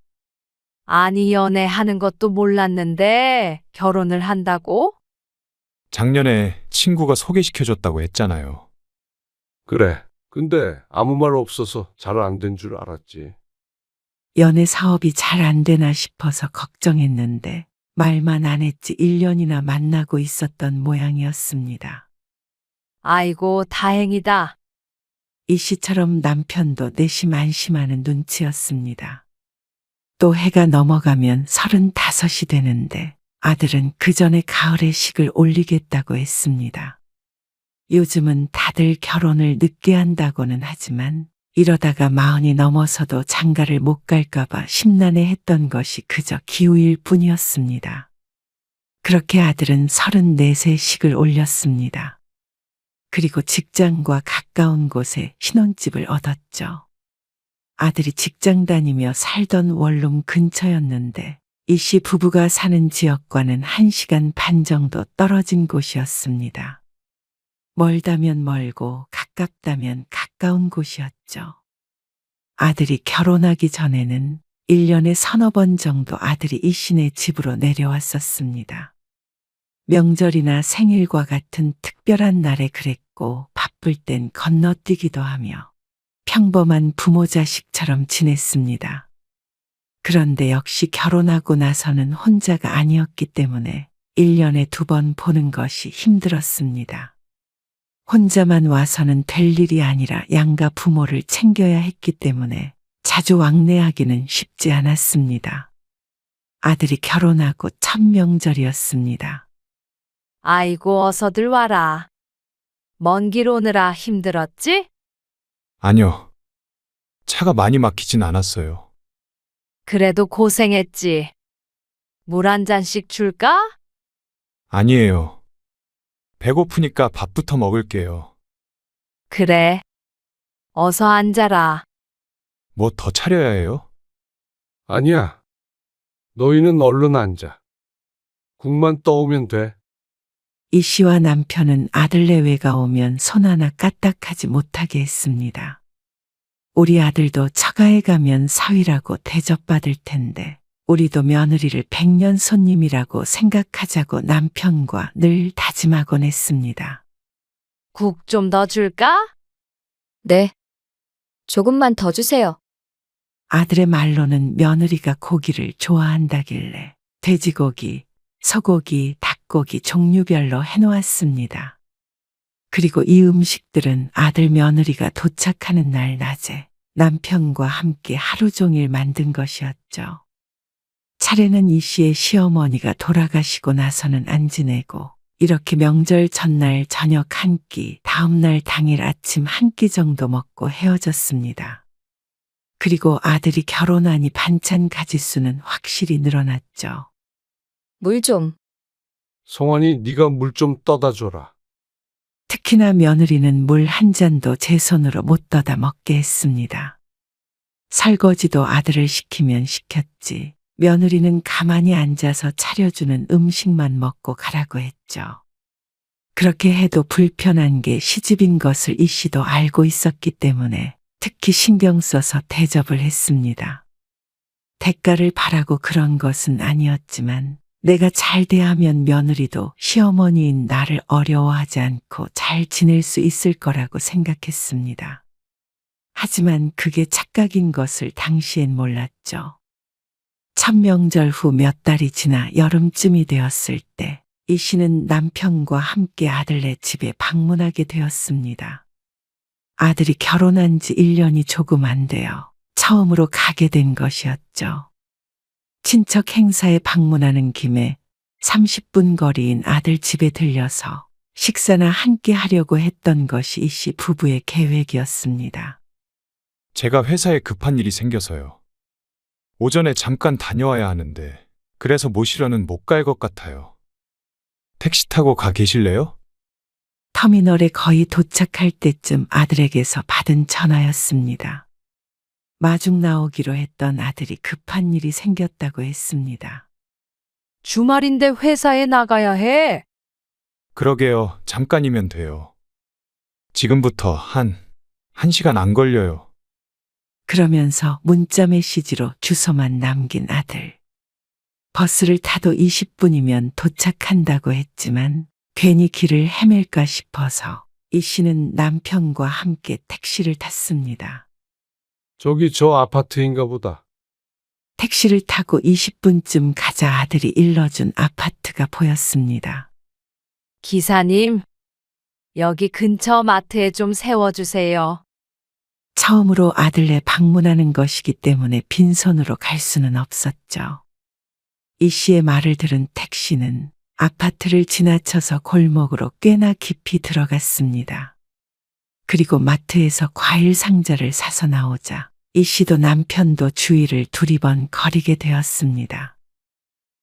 아니, 연애하는 것도 몰랐는데 결혼을 한다고? 작년에 친구가 소개시켜줬다고 했잖아요. 그래, 근데 아무 말 없어서 잘 안 된 줄 알았지. 연애 사업이 잘 안 되나 싶어서 걱정했는데 말만 안 했지 1년이나 만나고 있었던 모양이었습니다. 아이고, 다행이다. 이 씨처럼 남편도 내심 안심하는 눈치였습니다. 또 해가 넘어가면 35이 되는데 아들은 그 전에 가을에 식을 올리겠다고 했습니다. 요즘은 다들 결혼을 늦게 한다고는 하지만 이러다가 40이 넘어서도 장가를 못 갈까봐 심란해했던 것이 그저 기우일 뿐이었습니다. 그렇게 아들은 34세 식을 올렸습니다. 그리고 직장과 가까운 곳에 신혼집을 얻었죠. 아들이 직장 다니며 살던 원룸 근처였는데 이 씨 부부가 사는 지역과는 1시간 반 정도 떨어진 곳이었습니다. 멀다면 멀고 가깝다면 가까운 곳이었죠. 아들이 결혼하기 전에는 1년에 서너 번 정도 아들이 이 씨네 집으로 내려왔었습니다. 명절이나 생일과 같은 특별한 날에 그랬고 바쁠 땐 건너뛰기도 하며 평범한 부모 자식처럼 지냈습니다. 그런데 역시 결혼하고 나서는 혼자가 아니었기 때문에 1년에 2번 보는 것이 힘들었습니다. 혼자만 와서는 될 일이 아니라 양가 부모를 챙겨야 했기 때문에 자주 왕래하기는 쉽지 않았습니다. 아들이 결혼하고 첫 명절이었습니다. 아이고, 어서들 와라. 먼 길 오느라 힘들었지? 아니요. 차가 많이 막히진 않았어요. 그래도 고생했지. 물 한 잔씩 줄까? 아니에요. 배고프니까 밥부터 먹을게요. 그래. 어서 앉아라. 뭐 더 차려야 해요? 아니야. 너희는 얼른 앉아. 국만 떠오면 돼. 이 씨와 남편은 아들 내외가 오면 손 하나 까딱하지 못하게 했습니다. 우리 아들도 처가에 가면 사위라고 대접받을 텐데 우리도 며느리를 100년 손님이라고 생각하자고 남편과 늘 다짐하곤 했습니다. 국 좀 더 줄까? 네. 조금만 더 주세요. 아들의 말로는 며느리가 고기를 좋아한다길래 돼지고기, 소고기, 닭고기 종류별로 해놓았습니다. 그리고 이 음식들은 아들 며느리가 도착하는 날 낮에 남편과 함께 하루 종일 만든 것이었죠. 차례는 이 씨의 시어머니가 돌아가시고 나서는 안 지내고 이렇게 명절 전날 저녁 한 끼, 다음날 당일 아침 한 끼 정도 먹고 헤어졌습니다. 그리고 아들이 결혼하니 반찬 가짓수는 확실히 늘어났죠. 물 좀. 성환이 네가 물 좀 떠다 줘라. 특히나 며느리는 물 한 잔도 제 손으로 못 떠다 먹게 했습니다. 설거지도 아들을 시키면 시켰지. 며느리는 가만히 앉아서 차려주는 음식만 먹고 가라고 했죠. 그렇게 해도 불편한 게 시집인 것을 이 씨도 알고 있었기 때문에 특히 신경 써서 대접을 했습니다. 대가를 바라고 그런 것은 아니었지만 내가 잘 대하면 며느리도 시어머니인 나를 어려워하지 않고 잘 지낼 수 있을 거라고 생각했습니다. 하지만 그게 착각인 것을 당시엔 몰랐죠. 첫 명절 후 몇 달이 지나 여름쯤이 되었을 때 이 씨는 남편과 함께 아들네 집에 방문하게 되었습니다. 아들이 결혼한 지 1년이 조금 안 되어 처음으로 가게 된 것이었죠. 친척 행사에 방문하는 김에 30분 거리인 아들 집에 들려서 식사나 함께 하려고 했던 것이 이 씨 부부의 계획이었습니다. 제가 회사에 급한 일이 생겨서요. 오전에 잠깐 다녀와야 하는데 그래서 모시러는 못 갈 것 같아요. 택시 타고 가 계실래요? 터미널에 거의 도착할 때쯤 아들에게서 받은 전화였습니다. 마중 나오기로 했던 아들이 급한 일이 생겼다고 했습니다. 주말인데 회사에 나가야 해. 그러게요. 잠깐이면 돼요. 지금부터 한 1시간 안 걸려요. 그러면서 문자 메시지로 주소만 남긴 아들. 버스를 타도 20분이면 도착한다고 했지만 괜히 길을 헤맬까 싶어서 이 씨는 남편과 함께 택시를 탔습니다. 저기 저 아파트인가 보다. 택시를 타고 20분쯤 가자 아들이 일러준 아파트가 보였습니다. 기사님, 여기 근처 마트에 좀 세워주세요. 처음으로 아들네 방문하는 것이기 때문에 빈손으로 갈 수는 없었죠. 이 씨의 말을 들은 택시는 아파트를 지나쳐서 골목으로 꽤나 깊이 들어갔습니다. 그리고 마트에서 과일 상자를 사서 나오자 이 씨도 남편도 주위를 두리번 거리게 되었습니다.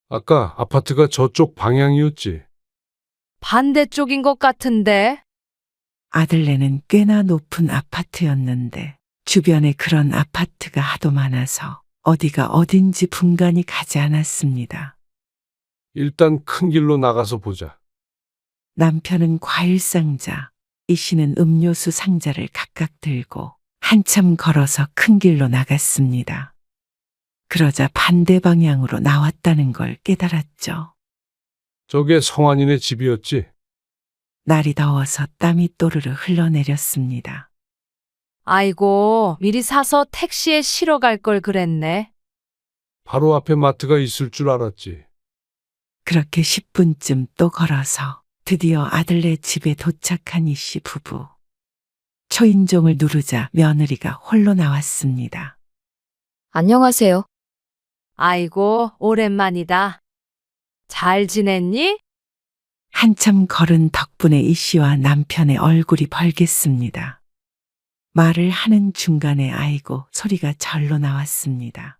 아까 아파트가 저쪽 방향이었지. 반대쪽인 것 같은데. 아들네는 꽤나 높은 아파트였는데 주변에 그런 아파트가 하도 많아서 어디가 어딘지 분간이 가지 않았습니다. 일단 큰 길로 나가서 보자. 남편은 과일 상자, 이 씨는 음료수 상자를 각각 들고 한참 걸어서 큰 길로 나갔습니다. 그러자 반대 방향으로 나왔다는 걸 깨달았죠. 저게 성환이네 집이었지. 날이 더워서 땀이 또르르 흘러내렸습니다. 아이고, 미리 사서 택시에 실어 갈 걸 그랬네. 바로 앞에 마트가 있을 줄 알았지. 그렇게 10분쯤 또 걸어서 드디어 아들네 집에 도착한 이 씨 부부. 초인종을 누르자 며느리가 홀로 나왔습니다. 안녕하세요. 아이고, 오랜만이다. 잘 지냈니? 한참 걸은 덕분에 이 씨와 남편의 얼굴이 벌갰습니다. 말을 하는 중간에 아이고 소리가 절로 나왔습니다.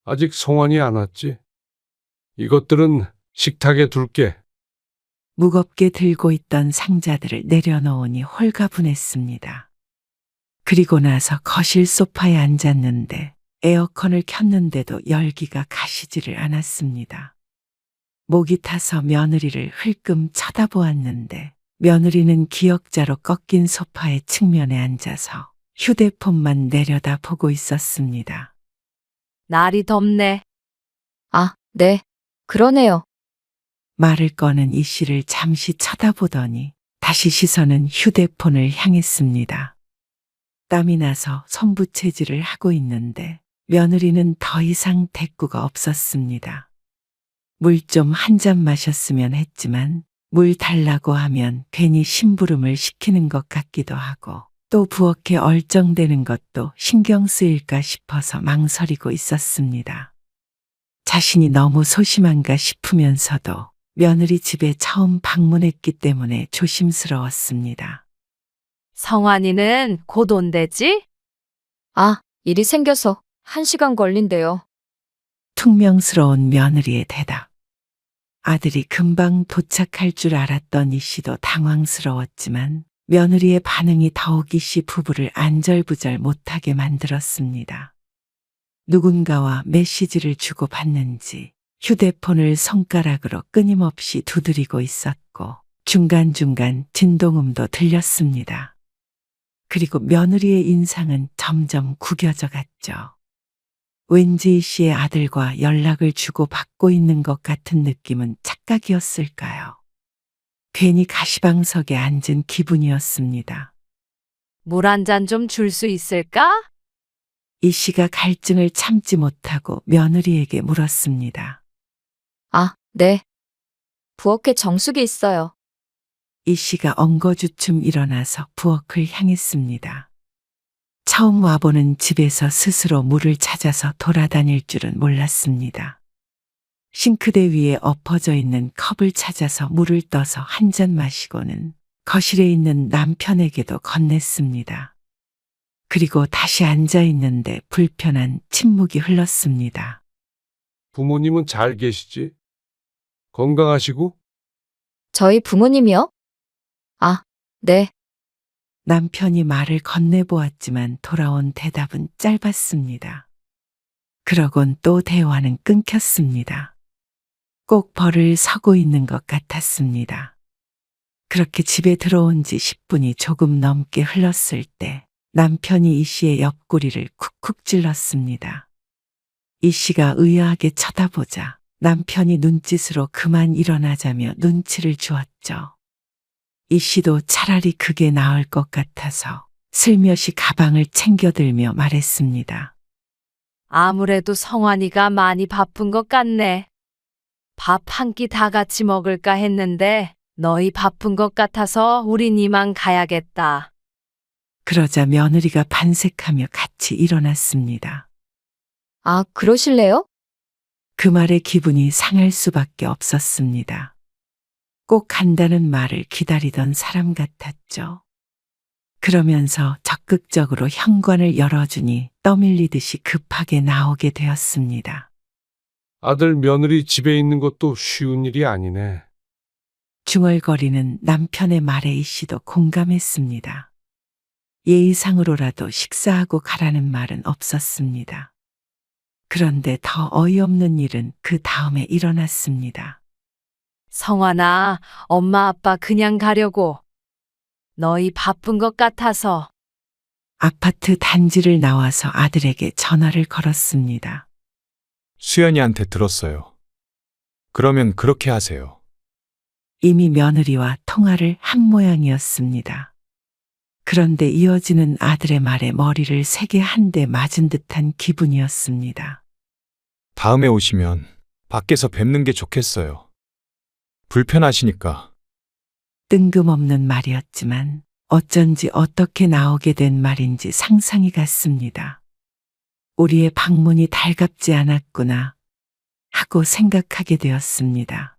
아직 성환이 안 왔지? 이것들은 식탁에 둘게. 무겁게 들고 있던 상자들을 내려놓으니 홀가분했습니다. 그리고 나서 거실 소파에 앉았는데 에어컨을 켰는데도 열기가 가시지를 않았습니다. 목이 타서 며느리를 흘끔 쳐다보았는데 며느리는 기역자로 꺾인 소파의 측면에 앉아서 휴대폰만 내려다보고 있었습니다. 날이 덥네. 아, 네. 그러네요. 말을 꺼는 이 씨를 잠시 쳐다보더니 다시 시선은 휴대폰을 향했습니다. 땀이 나서 손부채질을 하고 있는데 며느리는 더 이상 대꾸가 없었습니다. 물 좀 한 잔 마셨으면 했지만 물 달라고 하면 괜히 심부름을 시키는 것 같기도 하고 또 부엌에 얼쩡대는 것도 신경 쓰일까 싶어서 망설이고 있었습니다. 자신이 너무 소심한가 싶으면서도 며느리 집에 처음 방문했기 때문에 조심스러웠습니다. 성환이는 곧 온대지? 아, 일이 생겨서 1시간 걸린대요. 퉁명스러운 며느리의 대답. 아들이 금방 도착할 줄 알았던 이 씨도 당황스러웠지만 며느리의 반응이 더욱 이 씨 부부를 안절부절 못하게 만들었습니다. 누군가와 메시지를 주고받는지 휴대폰을 손가락으로 끊임없이 두드리고 있었고 중간중간 진동음도 들렸습니다. 그리고 며느리의 인상은 점점 구겨져 갔죠. 왠지 이 씨의 아들과 연락을 주고받고 있는 것 같은 느낌은 착각이었을까요? 괜히 가시방석에 앉은 기분이었습니다. 물 한 잔 좀 줄 수 있을까? 이 씨가 갈증을 참지 못하고 며느리에게 물었습니다. 아, 네. 부엌에 정수기 있어요. 이 씨가 엉거주춤 일어나서 부엌을 향했습니다. 처음 와보는 집에서 스스로 물을 찾아서 돌아다닐 줄은 몰랐습니다. 싱크대 위에 엎어져 있는 컵을 찾아서 물을 떠서 한 잔 마시고는 거실에 있는 남편에게도 건넸습니다. 그리고 다시 앉아 있는데 불편한 침묵이 흘렀습니다. 부모님은 잘 계시지? 건강하시고? 저희 부모님이요? 아, 네. 남편이 말을 건네보았지만 돌아온 대답은 짧았습니다. 그러곤 또 대화는 끊겼습니다. 꼭 벌을 서고 있는 것 같았습니다. 그렇게 집에 들어온 지 10분이 조금 넘게 흘렀을 때 남편이 이 씨의 옆구리를 쿡쿡 찔렀습니다. 이 씨가 의아하게 쳐다보자 남편이 눈짓으로 그만 일어나자며 눈치를 주었죠. 이 씨도 차라리 그게 나을 것 같아서 슬며시 가방을 챙겨들며 말했습니다. 아무래도 성환이가 많이 바쁜 것 같네. 밥 한 끼 다 같이 먹을까 했는데 너희 바쁜 것 같아서 우린 이만 가야겠다. 그러자 며느리가 반색하며 같이 일어났습니다. 아, 그러실래요? 그 말에 기분이 상할 수밖에 없었습니다. 꼭 간다는 말을 기다리던 사람 같았죠. 그러면서 적극적으로 현관을 열어주니 떠밀리듯이 급하게 나오게 되었습니다. 아들 며느리 집에 있는 것도 쉬운 일이 아니네. 중얼거리는 남편의 말에 이 씨도 공감했습니다. 예의상으로라도 식사하고 가라는 말은 없었습니다. 그런데 더 어이없는 일은 그 다음에 일어났습니다. 성환아, 엄마 아빠 그냥 가려고. 너희 바쁜 것 같아서. 아파트 단지를 나와서 아들에게 전화를 걸었습니다. 수연이한테 들었어요. 그러면 그렇게 하세요. 이미 며느리와 통화를 한 모양이었습니다. 그런데 이어지는 아들의 말에 머리를 세게 한 대 맞은 듯한 기분이었습니다. 다음에 오시면 밖에서 뵙는 게 좋겠어요. 불편하시니까. 뜬금없는 말이었지만 어쩐지 어떻게 나오게 된 말인지 상상이 갔습니다. 우리의 방문이 달갑지 않았구나 하고 생각하게 되었습니다.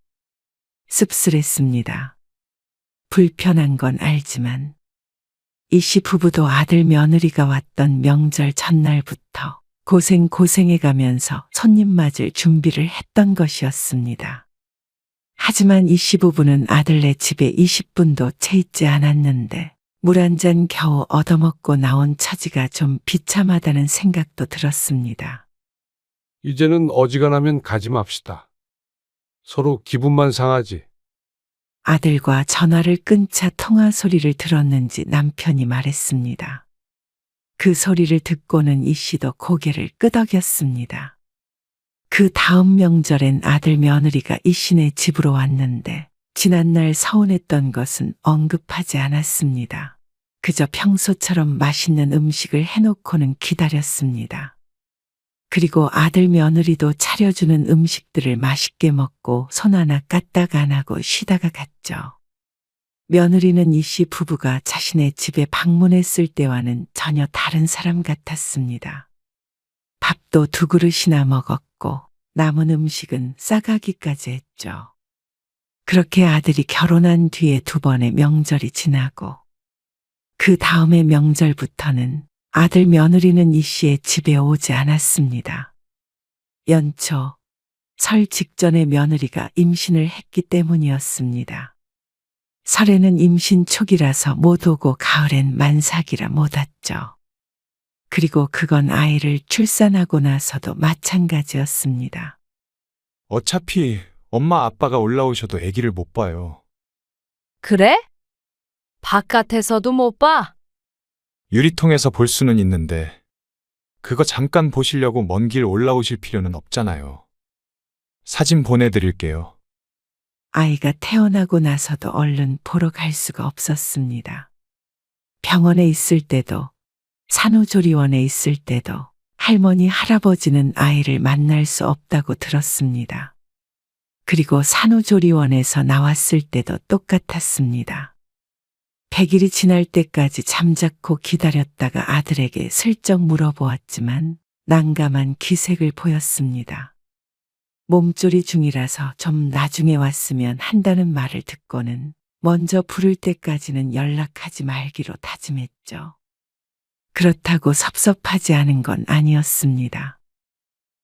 씁쓸했습니다. 불편한 건 알지만 이 씨 부부도 아들 며느리가 왔던 명절 전날부터 고생해 가면서 손님 맞을 준비를 했던 것이었습니다. 하지만 이 씨 부부는 아들네 집에 20분도 채 있지 않았는데 물 한 잔 겨우 얻어먹고 나온 처지가 좀 비참하다는 생각도 들었습니다. 이제는 어지간하면 가지 맙시다. 서로 기분만 상하지. 아들과 전화를 끊자 통화 소리를 들었는지 남편이 말했습니다. 그 소리를 듣고는 이 씨도 고개를 끄덕였습니다. 그 다음 명절엔 아들 며느리가 이 씨네 집으로 왔는데 지난날 서운했던 것은 언급하지 않았습니다. 그저 평소처럼 맛있는 음식을 해놓고는 기다렸습니다. 그리고 아들 며느리도 차려주는 음식들을 맛있게 먹고 손 하나 까딱 안 하고 쉬다가 갔죠. 며느리는 이 씨 부부가 자신의 집에 방문했을 때와는 전혀 다른 사람 같았습니다. 밥도 2그릇이나 먹었고 남은 음식은 싸가기까지 했죠. 그렇게 아들이 결혼한 뒤에 2번의 명절이 지나고 그 다음의 명절부터는 아들 며느리는 이 씨의 집에 오지 않았습니다. 연초, 설 직전에 며느리가 임신을 했기 때문이었습니다. 설에는 임신 초기라서 못 오고 가을엔 만삭이라 못 왔죠. 그리고 그건 아이를 출산하고 나서도 마찬가지였습니다. 어차피 엄마 아빠가 올라오셔도 아기를 못 봐요. 그래? 바깥에서도 못 봐? 유리통에서 볼 수는 있는데 그거 잠깐 보시려고 먼 길 올라오실 필요는 없잖아요. 사진 보내드릴게요. 아이가 태어나고 나서도 얼른 보러 갈 수가 없었습니다. 병원에 있을 때도 산후조리원에 있을 때도 할머니 할아버지는 아이를 만날 수 없다고 들었습니다. 그리고 산후조리원에서 나왔을 때도 똑같았습니다. 100일이 지날 때까지 잠자코 기다렸다가 아들에게 슬쩍 물어보았지만 난감한 기색을 보였습니다. 몸조리 중이라서 좀 나중에 왔으면 한다는 말을 듣고는 먼저 부를 때까지는 연락하지 말기로 다짐했죠. 그렇다고 섭섭하지 않은 건 아니었습니다.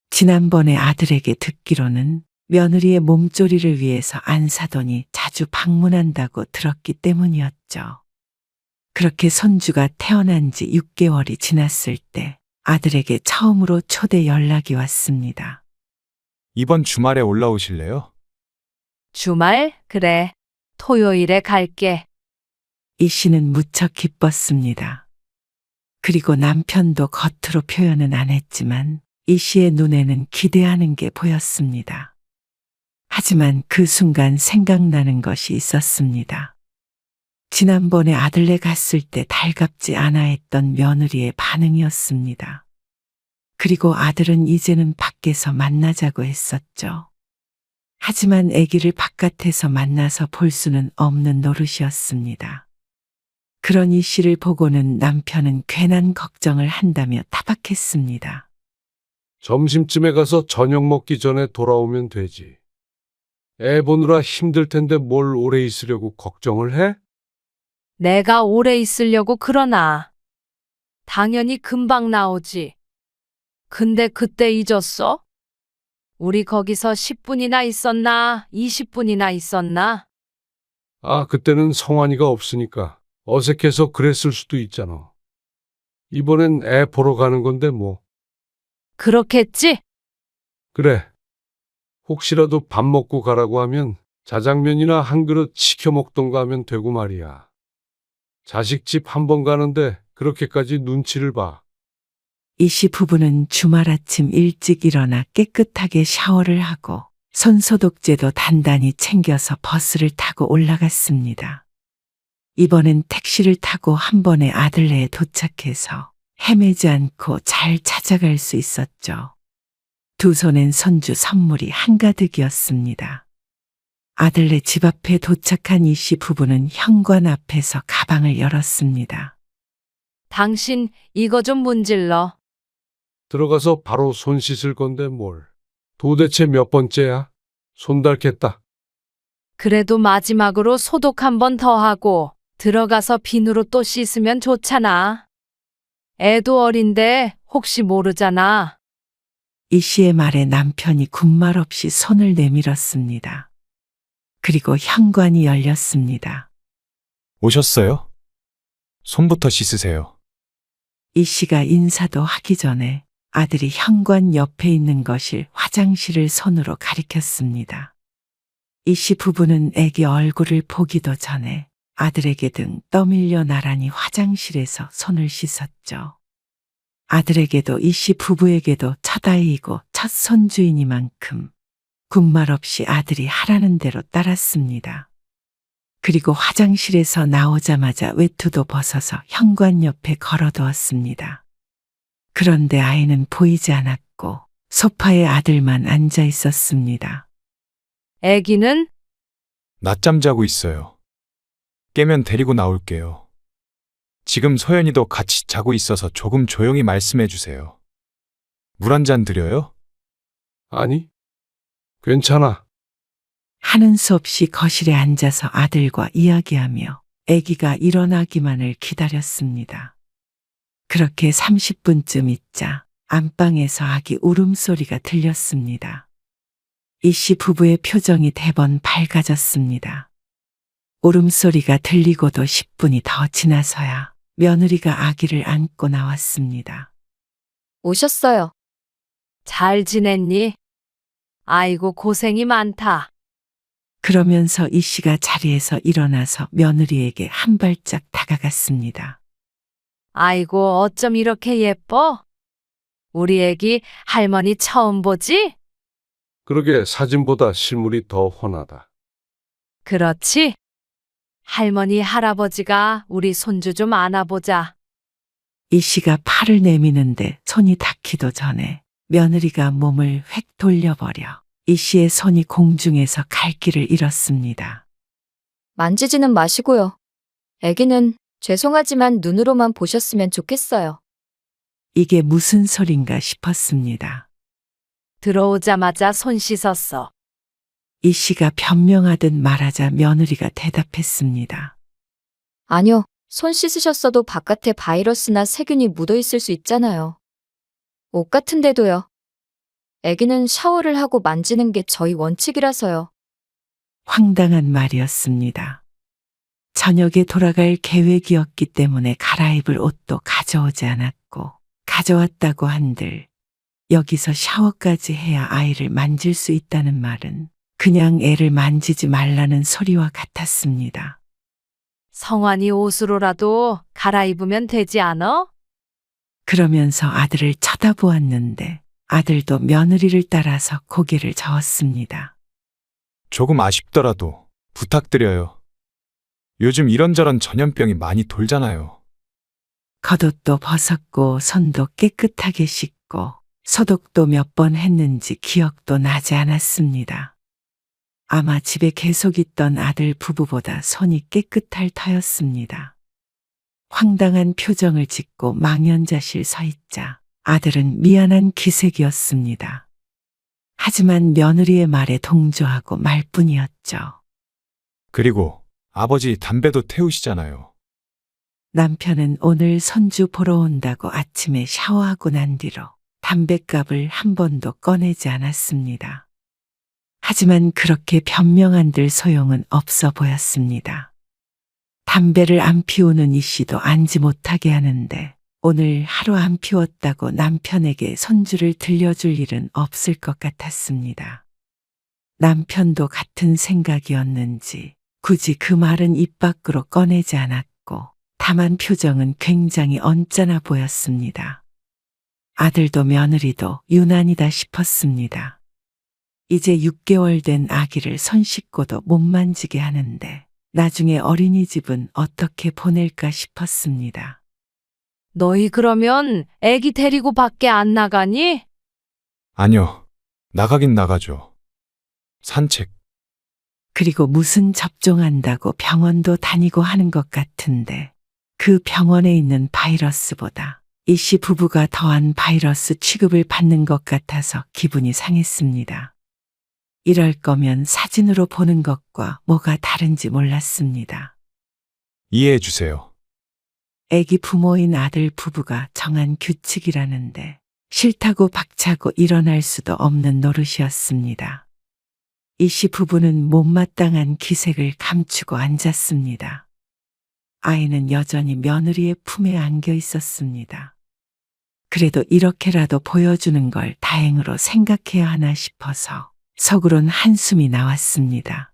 지난번에 아들에게 듣기로는 며느리의 몸조리를 위해서 안 사더니 자주 방문한다고 들었기 때문이었죠. 그렇게 손주가 태어난 지 6개월이 지났을 때 아들에게 처음으로 초대 연락이 왔습니다. 이번 주말에 올라오실래요? 주말? 그래. 토요일에 갈게. 이 씨는 무척 기뻤습니다. 그리고 남편도 겉으로 표현은 안 했지만 이 씨의 눈에는 기대하는 게 보였습니다. 하지만 그 순간 생각나는 것이 있었습니다. 지난번에 아들네 갔을 때 달갑지 않아 했던 며느리의 반응이었습니다. 그리고 아들은 이제는 밖에서 만나자고 했었죠. 하지만 아기를 바깥에서 만나서 볼 수는 없는 노릇이었습니다. 그런 이 씨를 보고는 남편은 괜한 걱정을 한다며 타박했습니다. 점심쯤에 가서 저녁 먹기 전에 돌아오면 되지. 애 보느라 힘들 텐데 뭘 오래 있으려고 걱정을 해? 내가 오래 있으려고 그러나. 당연히 금방 나오지. 근데 그때 잊었어? 우리 거기서 10분이나 있었나? 20분이나 있었나? 아, 그때는 성환이가 없으니까 어색해서 그랬을 수도 있잖아. 이번엔 애 보러 가는 건데 뭐. 그렇겠지? 그래. 혹시라도 밥 먹고 가라고 하면 자장면이나 한 그릇 시켜 먹던가 하면 되고 말이야. 자식 집 한 번 가는데 그렇게까지 눈치를 봐. 이 씨 부부는 주말 아침 일찍 일어나 깨끗하게 샤워를 하고 손소독제도 단단히 챙겨서 버스를 타고 올라갔습니다. 이번엔 택시를 타고 한 번에 아들네에 도착해서 헤매지 않고 잘 찾아갈 수 있었죠. 두 손엔 손주 선물이 한가득이었습니다. 아들네 집 앞에 도착한 이 씨 부부는 현관 앞에서 가방을 열었습니다. 당신 이거 좀 문질러. 들어가서 바로 손 씻을 건데 뭘. 도대체 몇 번째야? 손 닳겠다. 그래도 마지막으로 소독 한 번 더 하고 들어가서 비누로 또 씻으면 좋잖아. 애도 어린데 혹시 모르잖아. 이 씨의 말에 남편이 군말 없이 손을 내밀었습니다. 그리고 현관이 열렸습니다. 오셨어요? 손부터 씻으세요. 이 씨가 인사도 하기 전에 아들이 현관 옆에 있는 거실 화장실을 손으로 가리켰습니다. 이 씨 부부는 애기 얼굴을 보기도 전에 아들에게 등 떠밀려 나란히 화장실에서 손을 씻었죠. 아들에게도 이 씨 부부에게도 첫 아이이고 첫 손주이니만큼 군말 없이 아들이 하라는 대로 따랐습니다. 그리고 화장실에서 나오자마자 외투도 벗어서 현관 옆에 걸어두었습니다. 그런데 아이는 보이지 않았고 소파에 아들만 앉아 있었습니다. 애기는? 낮잠 자고 있어요. 깨면 데리고 나올게요. 지금 소연이도 같이 자고 있어서 조금 조용히 말씀해 주세요. 물 한 잔 드려요? 아니, 괜찮아. 하는 수 없이 거실에 앉아서 아들과 이야기하며 아기가 일어나기만을 기다렸습니다. 그렇게 30분쯤 있자 안방에서 아기 울음소리가 들렸습니다. 이 씨 부부의 표정이 대번 밝아졌습니다. 울음소리가 들리고도 10분이 더 지나서야 며느리가 아기를 안고 나왔습니다. 오셨어요. 잘 지냈니? 아이고 고생이 많다. 그러면서 이 씨가 자리에서 일어나서 며느리에게 한 발짝 다가갔습니다. 아이고 어쩜 이렇게 예뻐? 우리 애기 할머니 처음 보지? 그러게 사진보다 실물이 더 훤하다. 그렇지? 할머니 할아버지가 우리 손주 좀 안아보자. 이 씨가 팔을 내미는데 손이 닿기도 전에 며느리가 몸을 획 돌려버려 이 씨의 손이 공중에서 갈 길을 잃었습니다. 만지지는 마시고요. 아기는 죄송하지만 눈으로만 보셨으면 좋겠어요. 이게 무슨 소린가 싶었습니다. 들어오자마자 손 씻었어. 이 씨가 변명하듯 말하자 며느리가 대답했습니다. 아니요. 손 씻으셨어도 바깥에 바이러스나 세균이 묻어 있을 수 있잖아요. 옷 같은데도요. 아기는 샤워를 하고 만지는 게 저희 원칙이라서요. 황당한 말이었습니다. 저녁에 돌아갈 계획이었기 때문에 갈아입을 옷도 가져오지 않았고 가져왔다고 한들 여기서 샤워까지 해야 아이를 만질 수 있다는 말은 그냥 애를 만지지 말라는 소리와 같았습니다. 성환이 옷으로라도 갈아입으면 되지 않아? 그러면서 아들을 쳐다보았는데 아들도 며느리를 따라서 고개를 저었습니다. 조금 아쉽더라도 부탁드려요. 요즘 이런저런 전염병이 많이 돌잖아요. 겉옷도 벗었고 손도 깨끗하게 씻고 소독도 몇 번 했는지 기억도 나지 않았습니다. 아마 집에 계속 있던 아들 부부보다 손이 깨끗할 터였습니다. 황당한 표정을 짓고 망연자실 서 있자 아들은 미안한 기색이었습니다. 하지만 며느리의 말에 동조하고 말 뿐이었죠. 그리고 아버지 담배도 태우시잖아요. 남편은 오늘 손주 보러 온다고 아침에 샤워하고 난 뒤로 담뱃갑을 한 번도 꺼내지 않았습니다. 하지만 그렇게 변명한들 소용은 없어 보였습니다. 담배를 안 피우는 이 씨도 안지 못하게 하는데 오늘 하루 안 피웠다고 남편에게 손주를 들려줄 일은 없을 것 같았습니다. 남편도 같은 생각이었는지 굳이 그 말은 입 밖으로 꺼내지 않았고 다만 표정은 굉장히 언짢아 보였습니다. 아들도 며느리도 유난이다 싶었습니다. 이제 6개월 된 아기를 손 씻고도 못 만지게 하는데 나중에 어린이집은 어떻게 보낼까 싶었습니다. 너희 그러면 애기 데리고 밖에 안 나가니? 아니요. 나가긴 나가죠. 산책. 그리고 무슨 접종한다고 병원도 다니고 하는 것 같은데 그 병원에 있는 바이러스보다 이 씨 부부가 더한 바이러스 취급을 받는 것 같아서 기분이 상했습니다. 이럴 거면 사진으로 보는 것과 뭐가 다른지 몰랐습니다. 이해해 주세요. 애기 부모인 아들 부부가 정한 규칙이라는데 싫다고 박차고 일어날 수도 없는 노릇이었습니다. 이 씨 부부는 못마땅한 기색을 감추고 앉았습니다. 아이는 여전히 며느리의 품에 안겨 있었습니다. 그래도 이렇게라도 보여주는 걸 다행으로 생각해야 하나 싶어서 속으론 한숨이 나왔습니다.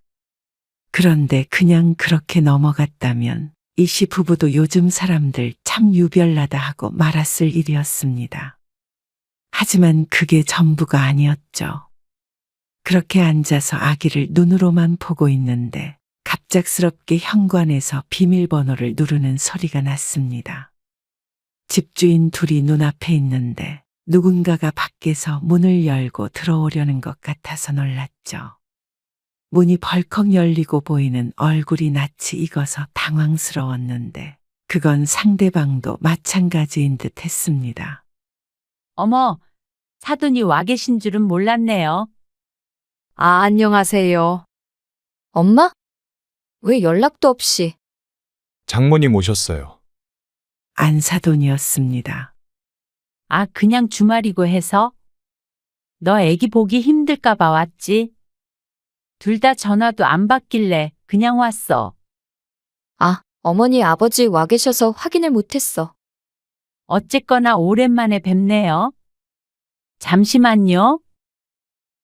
그런데 그냥 그렇게 넘어갔다면 이 씨 부부도 요즘 사람들 참 유별나다 하고 말았을 일이었습니다. 하지만 그게 전부가 아니었죠. 그렇게 앉아서 아기를 눈으로만 보고 있는데 갑작스럽게 현관에서 비밀번호를 누르는 소리가 났습니다. 집주인 둘이 눈앞에 있는데 누군가가 밖에서 문을 열고 들어오려는 것 같아서 놀랐죠. 문이 벌컥 열리고 보이는 얼굴이 낯이 익어서 당황스러웠는데 그건 상대방도 마찬가지인 듯 했습니다. 어머, 사돈이 와 계신 줄은 몰랐네요. 아, 안녕하세요. 엄마? 왜 연락도 없이? 장모님 오셨어요. 안사돈이었습니다. 아, 그냥 주말이고 해서? 너 애기 보기 힘들까 봐 왔지? 둘 다 전화도 안 받길래 그냥 왔어. 아, 어머니 아버지 와 계셔서 확인을 못했어. 어쨌거나 오랜만에 뵙네요. 잠시만요.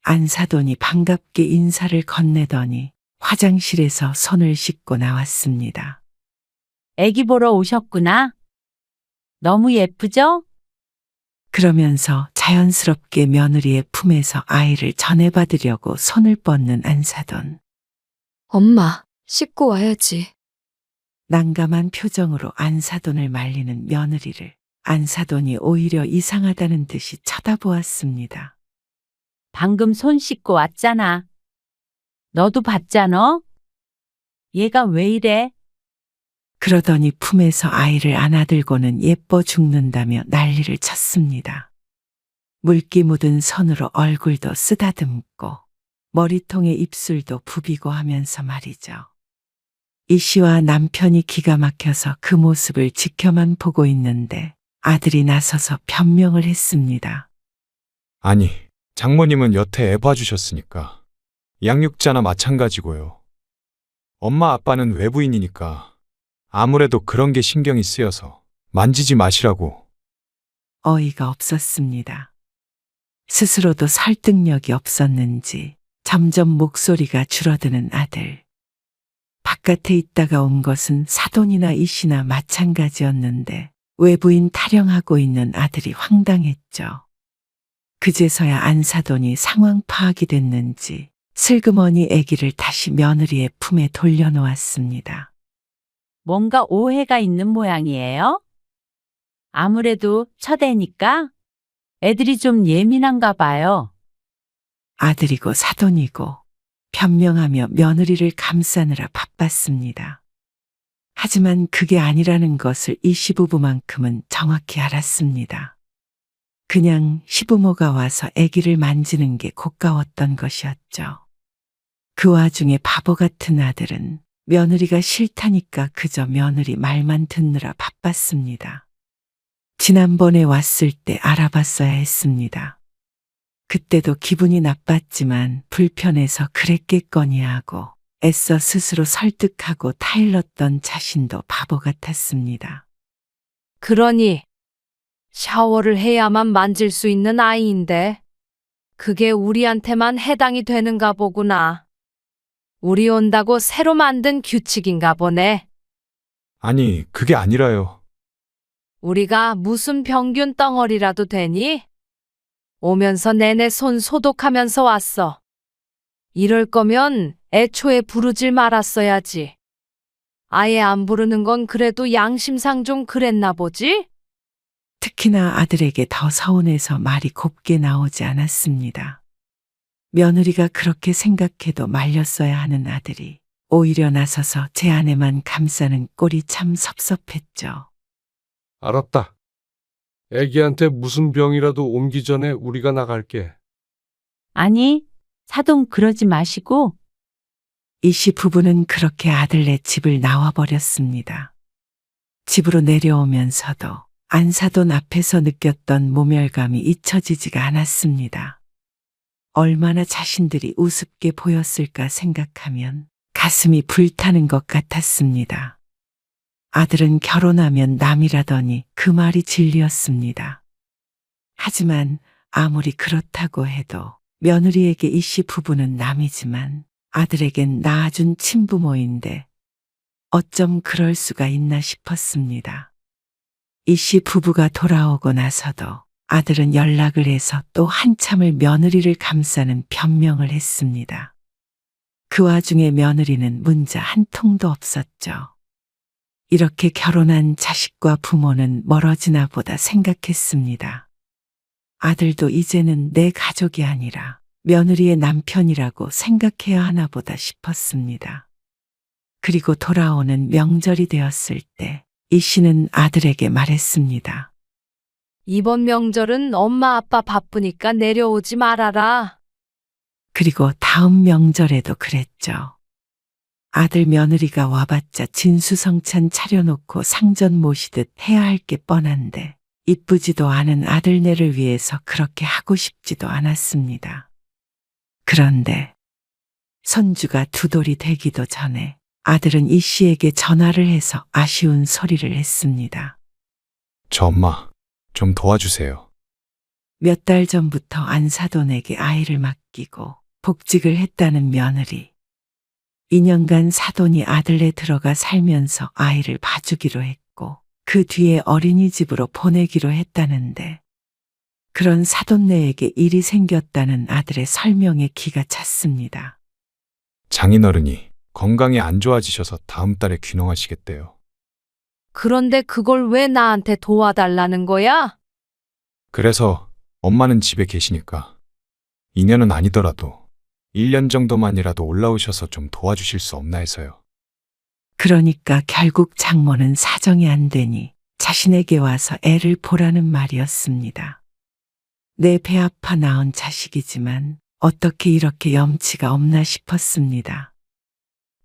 안사돈이 반갑게 인사를 건네더니 화장실에서 손을 씻고 나왔습니다. 애기 보러 오셨구나. 너무 예쁘죠? 그러면서 자연스럽게 며느리의 품에서 아이를 전해받으려고 손을 뻗는 안사돈. 엄마, 씻고 와야지. 난감한 표정으로 안사돈을 말리는 며느리를 안사돈이 오히려 이상하다는 듯이 쳐다보았습니다. 방금 손 씻고 왔잖아. 너도 봤잖아? 얘가 왜 이래? 그러더니 품에서 아이를 안아들고는 예뻐 죽는다며 난리를 쳤습니다. 물기 묻은 손으로 얼굴도 쓰다듬고 머리통에 입술도 부비고 하면서 말이죠. 이 씨와 남편이 기가 막혀서 그 모습을 지켜만 보고 있는데 아들이 나서서 변명을 했습니다. 아니, 장모님은 여태 애 봐주셨으니까. 양육자나 마찬가지고요. 엄마 아빠는 외부인이니까 아무래도 그런 게 신경이 쓰여서 만지지 마시라고. 어이가 없었습니다. 스스로도 설득력이 없었는지 점점 목소리가 줄어드는 아들. 바깥에 있다가 온 것은 사돈이나 이씨나 마찬가지였는데 외부인 타령하고 있는 아들이 황당했죠. 그제서야 안사돈이 상황 파악이 됐는지 슬그머니 아기를 다시 며느리의 품에 돌려놓았습니다. 뭔가 오해가 있는 모양이에요? 아무래도 첫 애니까 애들이 좀 예민한가 봐요. 아들이고 사돈이고 변명하며 며느리를 감싸느라 바빴습니다. 하지만 그게 아니라는 것을 이 시부부만큼은 정확히 알았습니다. 그냥 시부모가 와서 아기를 만지는 게 고가웠던 것이었죠. 그 와중에 바보 같은 아들은 며느리가 싫다니까 그저 며느리 말만 듣느라 바빴습니다. 지난번에 왔을 때 알아봤어야 했습니다. 그때도 기분이 나빴지만 불편해서 그랬겠거니 하고 애써 스스로 설득하고 타일렀던 자신도 바보 같았습니다. 그러니 샤워를 해야만 만질 수 있는 아이인데 그게 우리한테만 해당이 되는가 보구나. 우리 온다고 새로 만든 규칙인가 보네. 아니, 그게 아니라요. 우리가 무슨 병균 덩어리라도 되니? 오면서 내내 손 소독하면서 왔어. 이럴 거면 애초에 부르질 말았어야지. 아예 안 부르는 건 그래도 양심상 좀 그랬나 보지? 특히나 아들에게 더 서운해서 말이 곱게 나오지 않았습니다. 며느리가 그렇게 생각해도 말렸어야 하는 아들이 오히려 나서서 제 아내만 감싸는 꼴이 참 섭섭했죠. 알았다. 애기한테 무슨 병이라도 옮기 전에 우리가 나갈게. 아니, 사돈 그러지 마시고 이씨 부부는 그렇게 아들네 집을 나와버렸습니다. 집으로 내려오면서도 안사돈 앞에서 느꼈던 모멸감이 잊혀지지가 않았습니다. 얼마나 자신들이 우습게 보였을까 생각하면 가슴이 불타는 것 같았습니다. 아들은 결혼하면 남이라더니 그 말이 진리였습니다. 하지만 아무리 그렇다고 해도 며느리에게 이씨 부부는 남이지만 아들에겐 낳아준 친부모인데 어쩜 그럴 수가 있나 싶었습니다. 이씨 부부가 돌아오고 나서도 아들은 연락을 해서 또 한참을 며느리를 감싸는 변명을 했습니다. 그 와중에 며느리는 문자 한 통도 없었죠. 이렇게 결혼한 자식과 부모는 멀어지나 보다 생각했습니다. 아들도 이제는 내 가족이 아니라 며느리의 남편이라고 생각해야 하나 보다 싶었습니다. 그리고 돌아오는 명절이 되었을 때 이 씨는 아들에게 말했습니다. 이번 명절은 엄마 아빠 바쁘니까 내려오지 말아라. 그리고 다음 명절에도 그랬죠. 아들 며느리가 와봤자 진수성찬 차려놓고 상전 모시듯 해야 할 게 뻔한데 이쁘지도 않은 아들네를 위해서 그렇게 하고 싶지도 않았습니다. 그런데 손주가 두 돌이 되기도 전에 아들은 이 씨에게 전화를 해서 아쉬운 소리를 했습니다. 저 엄마, 좀 도와주세요. 몇 달 전부터 안사돈에게 아이를 맡기고 복직을 했다는 며느리. 2년간 사돈이 아들네 들어가 살면서 아이를 봐주기로 했고 그 뒤에 어린이집으로 보내기로 했다는데 그런 사돈네에게 일이 생겼다는 아들의 설명에 기가 찼습니다. 장인어른이 건강이 안 좋아지셔서 다음 달에 귀농하시겠대요. 그런데 그걸 왜 나한테 도와달라는 거야? 그래서 엄마는 집에 계시니까 2년은 아니더라도 1년 정도만이라도 올라오셔서 좀 도와주실 수 없나 해서요. 그러니까 결국 장모는 사정이 안 되니 자신에게 와서 애를 보라는 말이었습니다. 내 배 아파 낳은 자식이지만 어떻게 이렇게 염치가 없나 싶었습니다.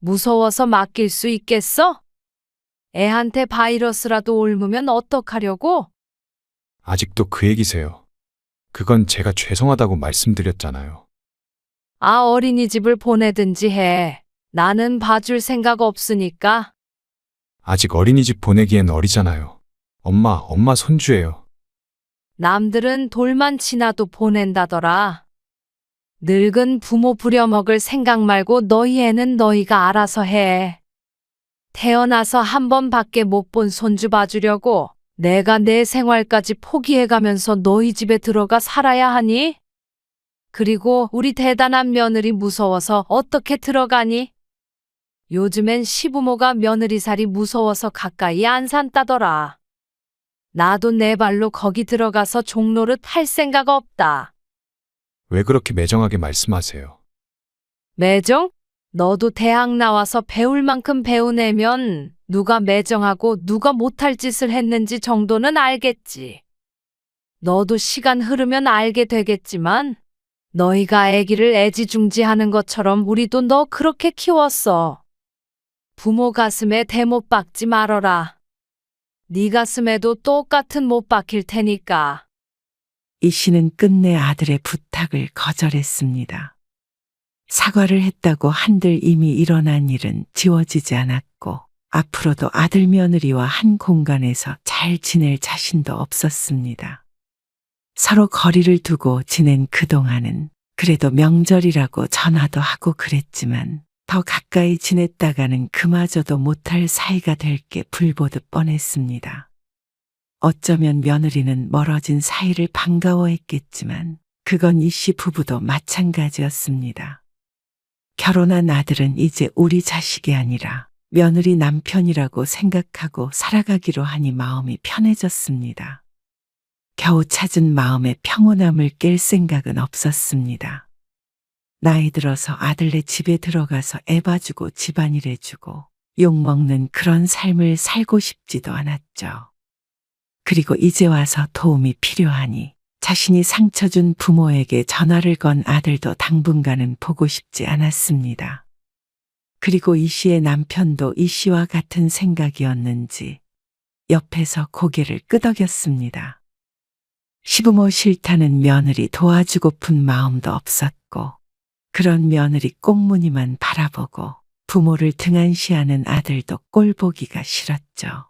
무서워서 맡길 수 있겠어? 애한테 바이러스라도 옮으면 어떡하려고? 아직도 그 얘기세요. 그건 제가 죄송하다고 말씀드렸잖아요. 아, 어린이집을 보내든지 해. 나는 봐줄 생각 없으니까. 아직 어린이집 보내기엔 어리잖아요. 엄마 손주예요. 남들은 돌만 지나도 보낸다더라. 늙은 부모 부려먹을 생각 말고 너희 애는 너희가 알아서 해. 태어나서 한 번밖에 못 본 손주 봐주려고 내가 내 생활까지 포기해가면서 너희 집에 들어가 살아야 하니? 그리고 우리 대단한 며느리 무서워서 어떻게 들어가니? 요즘엔 시부모가 며느리살이 무서워서 가까이 안 산다더라. 나도 내 발로 거기 들어가서 종노릇 할 생각 없다. 왜 그렇게 매정하게 말씀하세요? 매정? 너도 대학 나와서 배울 만큼 배우내면 누가 매정하고 누가 못할 짓을 했는지 정도는 알겠지. 너도 시간 흐르면 알게 되겠지만 너희가 아기를 애지중지하는 것처럼 우리도 너 그렇게 키웠어. 부모 가슴에 대못 박지 말어라. 네 가슴에도 똑같은 못 박힐 테니까. 이 씨는 끝내 아들의 부탁을 거절했습니다. 사과를 했다고 한들 이미 일어난 일은 지워지지 않았고 앞으로도 아들 며느리와 한 공간에서 잘 지낼 자신도 없었습니다. 서로 거리를 두고 지낸 그동안은 그래도 명절이라고 전화도 하고 그랬지만 더 가까이 지냈다가는 그마저도 못할 사이가 될 게 불보듯 뻔했습니다. 어쩌면 며느리는 멀어진 사이를 반가워했겠지만 그건 이 씨 부부도 마찬가지였습니다. 결혼한 아들은 이제 우리 자식이 아니라 며느리 남편이라고 생각하고 살아가기로 하니 마음이 편해졌습니다. 겨우 찾은 마음의 평온함을 깰 생각은 없었습니다. 나이 들어서 아들네 집에 들어가서 애 봐주고 집안일 해주고 욕먹는 그런 삶을 살고 싶지도 않았죠. 그리고 이제 와서 도움이 필요하니 자신이 상처 준 부모에게 전화를 건 아들도 당분간은 보고 싶지 않았습니다. 그리고 이 씨의 남편도 이 씨와 같은 생각이었는지 옆에서 고개를 끄덕였습니다. 시부모 싫다는 며느리 도와주고픈 마음도 없었고 그런 며느리 꽁무니만 바라보고 부모를 등한시하는 아들도 꼴보기가 싫었죠.